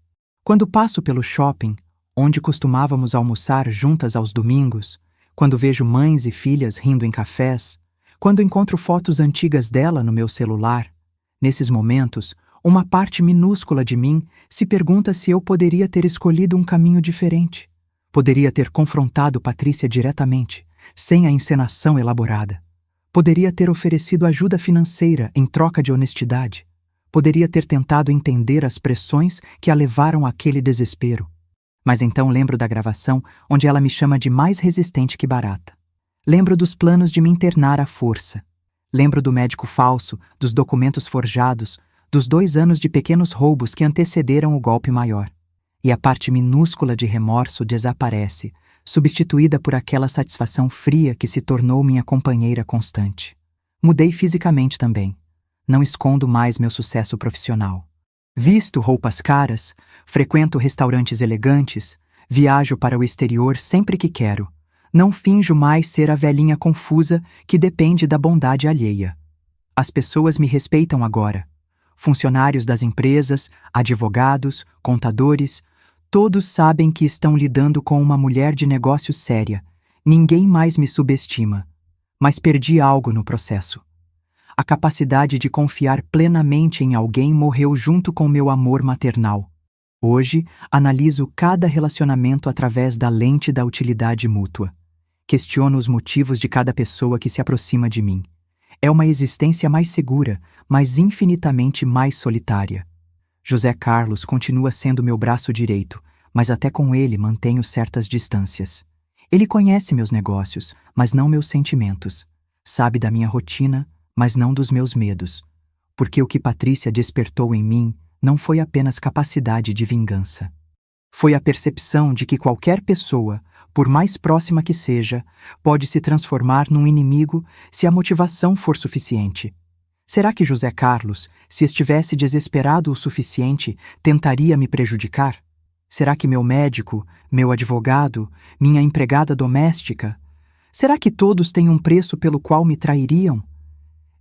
Quando passo pelo shopping, onde costumávamos almoçar juntas aos domingos, quando vejo mães e filhas rindo em cafés, quando encontro fotos antigas dela no meu celular, nesses momentos, uma parte minúscula de mim se pergunta se eu poderia ter escolhido um caminho diferente. Poderia ter confrontado Patrícia diretamente, sem a encenação elaborada. Poderia ter oferecido ajuda financeira em troca de honestidade. Poderia ter tentado entender as pressões que a levaram àquele desespero. Mas então lembro da gravação onde ela me chama de mais resistente que barata. Lembro dos planos de me internar à força. Lembro do médico falso, dos documentos forjados, dos 2 anos de pequenos roubos que antecederam o golpe maior. E a parte minúscula de remorso desaparece, substituída por aquela satisfação fria que se tornou minha companheira constante. Mudei fisicamente também. Não escondo mais meu sucesso profissional. Visto roupas caras, frequento restaurantes elegantes, viajo para o exterior sempre que quero. Não finjo mais ser a velhinha confusa que depende da bondade alheia. As pessoas me respeitam agora. Funcionários das empresas, advogados, contadores, todos sabem que estão lidando com uma mulher de negócios séria. Ninguém mais me subestima. Mas perdi algo no processo. A capacidade de confiar plenamente em alguém morreu junto com meu amor maternal. Hoje, analiso cada relacionamento através da lente da utilidade mútua. Questiono os motivos de cada pessoa que se aproxima de mim. É uma existência mais segura, mas infinitamente mais solitária. José Carlos continua sendo meu braço direito, mas até com ele mantenho certas distâncias. Ele conhece meus negócios, mas não meus sentimentos. Sabe da minha rotina, mas não dos meus medos. Porque o que Patrícia despertou em mim não foi apenas capacidade de vingança. Foi a percepção de que qualquer pessoa, por mais próxima que seja, pode se transformar num inimigo se a motivação for suficiente. Será que José Carlos, se estivesse desesperado o suficiente, tentaria me prejudicar? Será que meu médico, meu advogado, minha empregada doméstica? Será que todos têm um preço pelo qual me trairiam?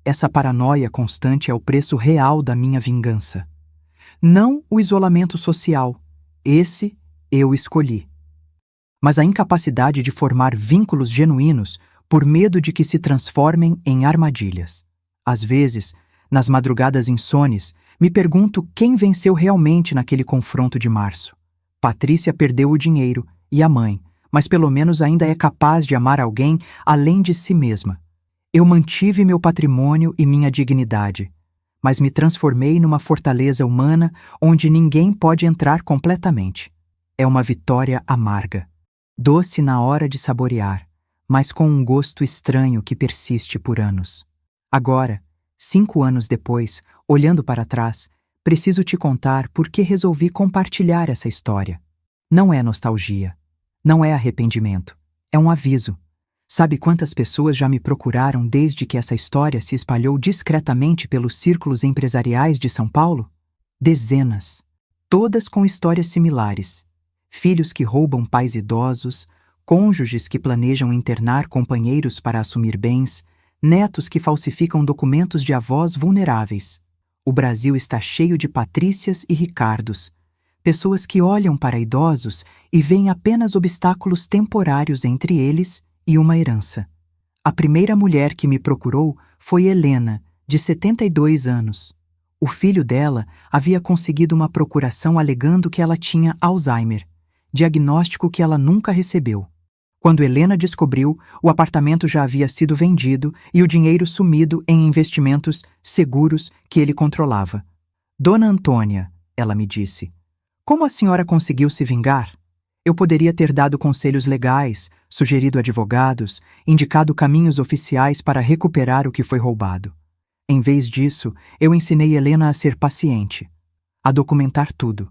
Essa paranoia constante é o preço real da minha vingança. Não o isolamento social. Esse eu escolhi. Mas a incapacidade de formar vínculos genuínos por medo de que se transformem em armadilhas. Às vezes, nas madrugadas insones, me pergunto quem venceu realmente naquele confronto de março. Patrícia perdeu o dinheiro e a mãe, mas pelo menos ainda é capaz de amar alguém além de si mesma. Eu mantive meu patrimônio e minha dignidade, mas me transformei numa fortaleza humana onde ninguém pode entrar completamente. É uma vitória amarga, doce na hora de saborear, mas com um gosto estranho que persiste por anos. Agora, 5 anos depois, olhando para trás, preciso te contar por que resolvi compartilhar essa história. Não é nostalgia, não é arrependimento, é um aviso. Sabe quantas pessoas já me procuraram desde que essa história se espalhou discretamente pelos círculos empresariais de São Paulo? Dezenas. Todas com histórias similares. Filhos que roubam pais idosos, cônjuges que planejam internar companheiros para assumir bens, netos que falsificam documentos de avós vulneráveis. O Brasil está cheio de Patrícias e Ricardos. Pessoas que olham para idosos e veem apenas obstáculos temporários entre eles e uma herança. A primeira mulher que me procurou foi Helena, de 72 anos. O filho dela havia conseguido uma procuração alegando que ela tinha Alzheimer, diagnóstico que ela nunca recebeu. Quando Helena descobriu, o apartamento já havia sido vendido e o dinheiro sumido em investimentos seguros que ele controlava. Dona Antônia, ela me disse, como a senhora conseguiu se vingar? Eu poderia ter dado conselhos legais, sugerido advogados, indicado caminhos oficiais para recuperar o que foi roubado. Em vez disso, eu ensinei Helena a ser paciente, a documentar tudo,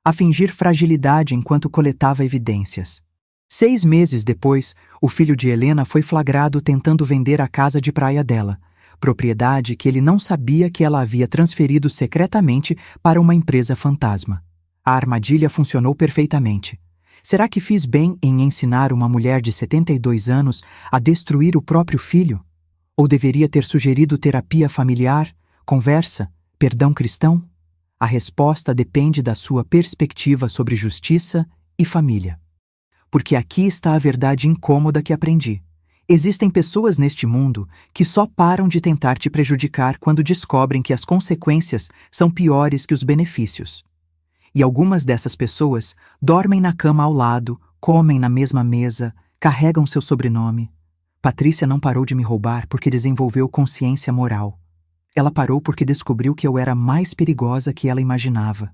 a fingir fragilidade enquanto coletava evidências. 6 meses depois, o filho de Helena foi flagrado tentando vender a casa de praia dela, propriedade que ele não sabia que ela havia transferido secretamente para uma empresa fantasma. A armadilha funcionou perfeitamente. Será que fiz bem em ensinar uma mulher de 72 anos a destruir o próprio filho? Ou deveria ter sugerido terapia familiar, conversa, perdão cristão? A resposta depende da sua perspectiva sobre justiça e família. Porque aqui está a verdade incômoda que aprendi. Existem pessoas neste mundo que só param de tentar te prejudicar quando descobrem que as consequências são piores que os benefícios. E algumas dessas pessoas dormem na cama ao lado, comem na mesma mesa, carregam seu sobrenome. Patrícia não parou de me roubar porque desenvolveu consciência moral. Ela parou porque descobriu que eu era mais perigosa que ela imaginava.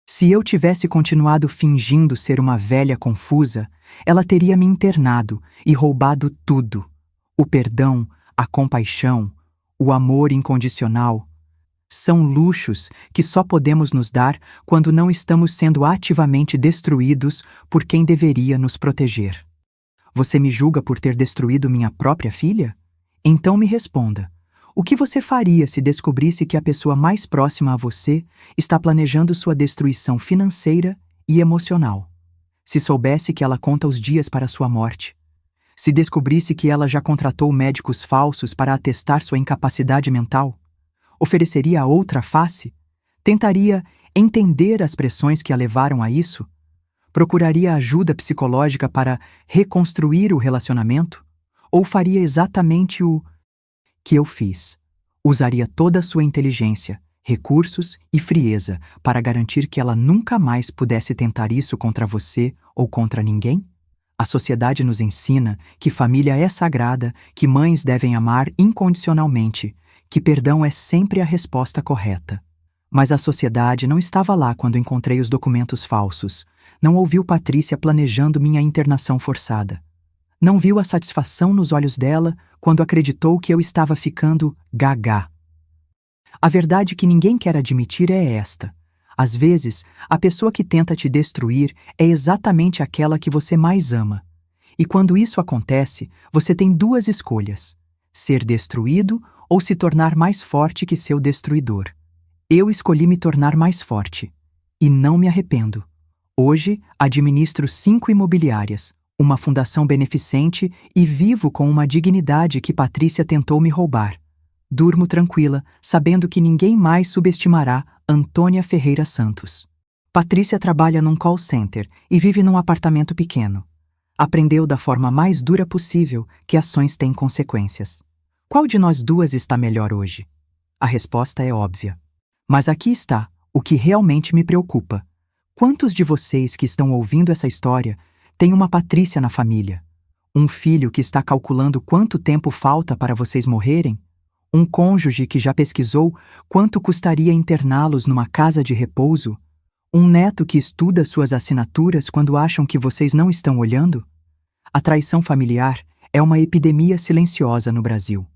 Se eu tivesse continuado fingindo ser uma velha confusa, ela teria me internado e roubado tudo: o perdão, a compaixão, o amor incondicional. São luxos que só podemos nos dar quando não estamos sendo ativamente destruídos por quem deveria nos proteger. Você me julga por ter destruído minha própria filha? Então me responda. O que você faria se descobrisse que a pessoa mais próxima a você está planejando sua destruição financeira e emocional? Se soubesse que ela conta os dias para sua morte? Se descobrisse que ela já contratou médicos falsos para atestar sua incapacidade mental? Ofereceria a outra face? Tentaria entender as pressões que a levaram a isso? Procuraria ajuda psicológica para reconstruir o relacionamento? Ou faria exatamente o que eu fiz? Usaria toda a sua inteligência, recursos e frieza para garantir que ela nunca mais pudesse tentar isso contra você ou contra ninguém? A sociedade nos ensina que família é sagrada, que mães devem amar incondicionalmente, que perdão é sempre a resposta correta. Mas a sociedade não estava lá quando encontrei os documentos falsos. Não ouviu Patrícia planejando minha internação forçada. Não viu a satisfação nos olhos dela quando acreditou que eu estava ficando gaga. A verdade que ninguém quer admitir é esta. Às vezes, a pessoa que tenta te destruir é exatamente aquela que você mais ama. E quando isso acontece, você tem duas escolhas: ser destruído ou se tornar mais forte que seu destruidor. Eu escolhi me tornar mais forte. E não me arrependo. Hoje, administro 5 imobiliárias, uma fundação beneficente e vivo com uma dignidade que Patrícia tentou me roubar. Durmo tranquila, sabendo que ninguém mais subestimará Antônia Ferreira Santos. Patrícia trabalha num call center e vive num apartamento pequeno. Aprendeu da forma mais dura possível que ações têm consequências. Qual de nós duas está melhor hoje? A resposta é óbvia. Mas aqui está o que realmente me preocupa. Quantos de vocês que estão ouvindo essa história têm uma Patrícia na família? Um filho que está calculando quanto tempo falta para vocês morrerem? Um cônjuge que já pesquisou quanto custaria interná-los numa casa de repouso? Um neto que estuda suas assinaturas quando acham que vocês não estão olhando? A traição familiar é uma epidemia silenciosa no Brasil.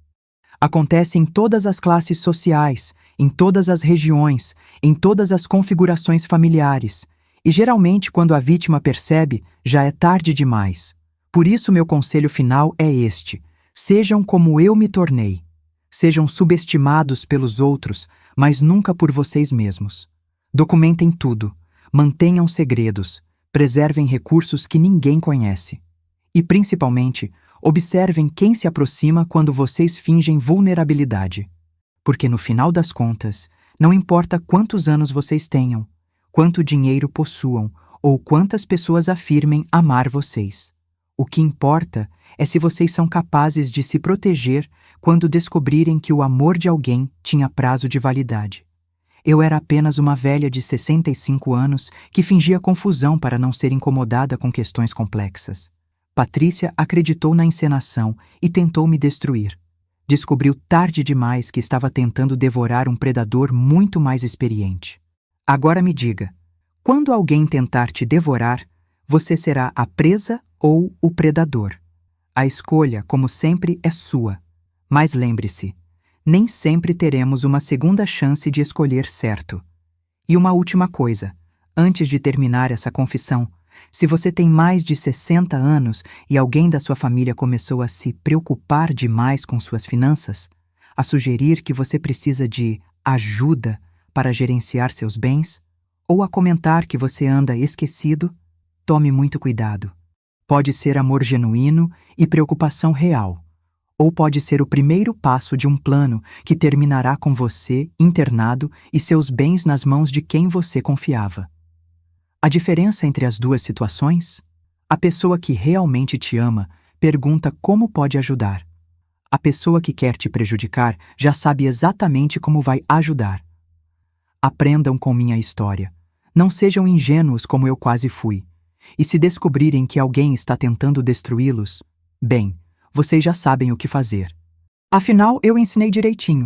Acontece em todas as classes sociais, em todas as regiões, em todas as configurações familiares, e geralmente quando a vítima percebe, já é tarde demais. Por isso meu conselho final é este: sejam como eu me tornei. Sejam subestimados pelos outros, mas nunca por vocês mesmos. Documentem tudo, mantenham segredos, preservem recursos que ninguém conhece. E, principalmente, observem quem se aproxima quando vocês fingem vulnerabilidade. Porque, no final das contas, não importa quantos anos vocês tenham, quanto dinheiro possuam ou quantas pessoas afirmem amar vocês. O que importa é se vocês são capazes de se proteger quando descobrirem que o amor de alguém tinha prazo de validade. Eu era apenas uma velha de 65 anos que fingia confusão para não ser incomodada com questões complexas. Patrícia acreditou na encenação e tentou me destruir. Descobriu tarde demais que estava tentando devorar um predador muito mais experiente. Agora me diga, quando alguém tentar te devorar, você será a presa ou o predador? A escolha, como sempre, é sua. Mas lembre-se, nem sempre teremos uma segunda chance de escolher certo. E uma última coisa, antes de terminar essa confissão, se você tem mais de 60 anos e alguém da sua família começou a se preocupar demais com suas finanças, a sugerir que você precisa de ajuda para gerenciar seus bens, ou a comentar que você anda esquecido, tome muito cuidado. Pode ser amor genuíno e preocupação real, ou pode ser o primeiro passo de um plano que terminará com você internado e seus bens nas mãos de quem você confiava. A diferença entre as duas situações? A pessoa que realmente te ama pergunta como pode ajudar. A pessoa que quer te prejudicar já sabe exatamente como vai ajudar. Aprendam com minha história. Não sejam ingênuos como eu quase fui. E se descobrirem que alguém está tentando destruí-los, bem, vocês já sabem o que fazer. Afinal, eu ensinei direitinho.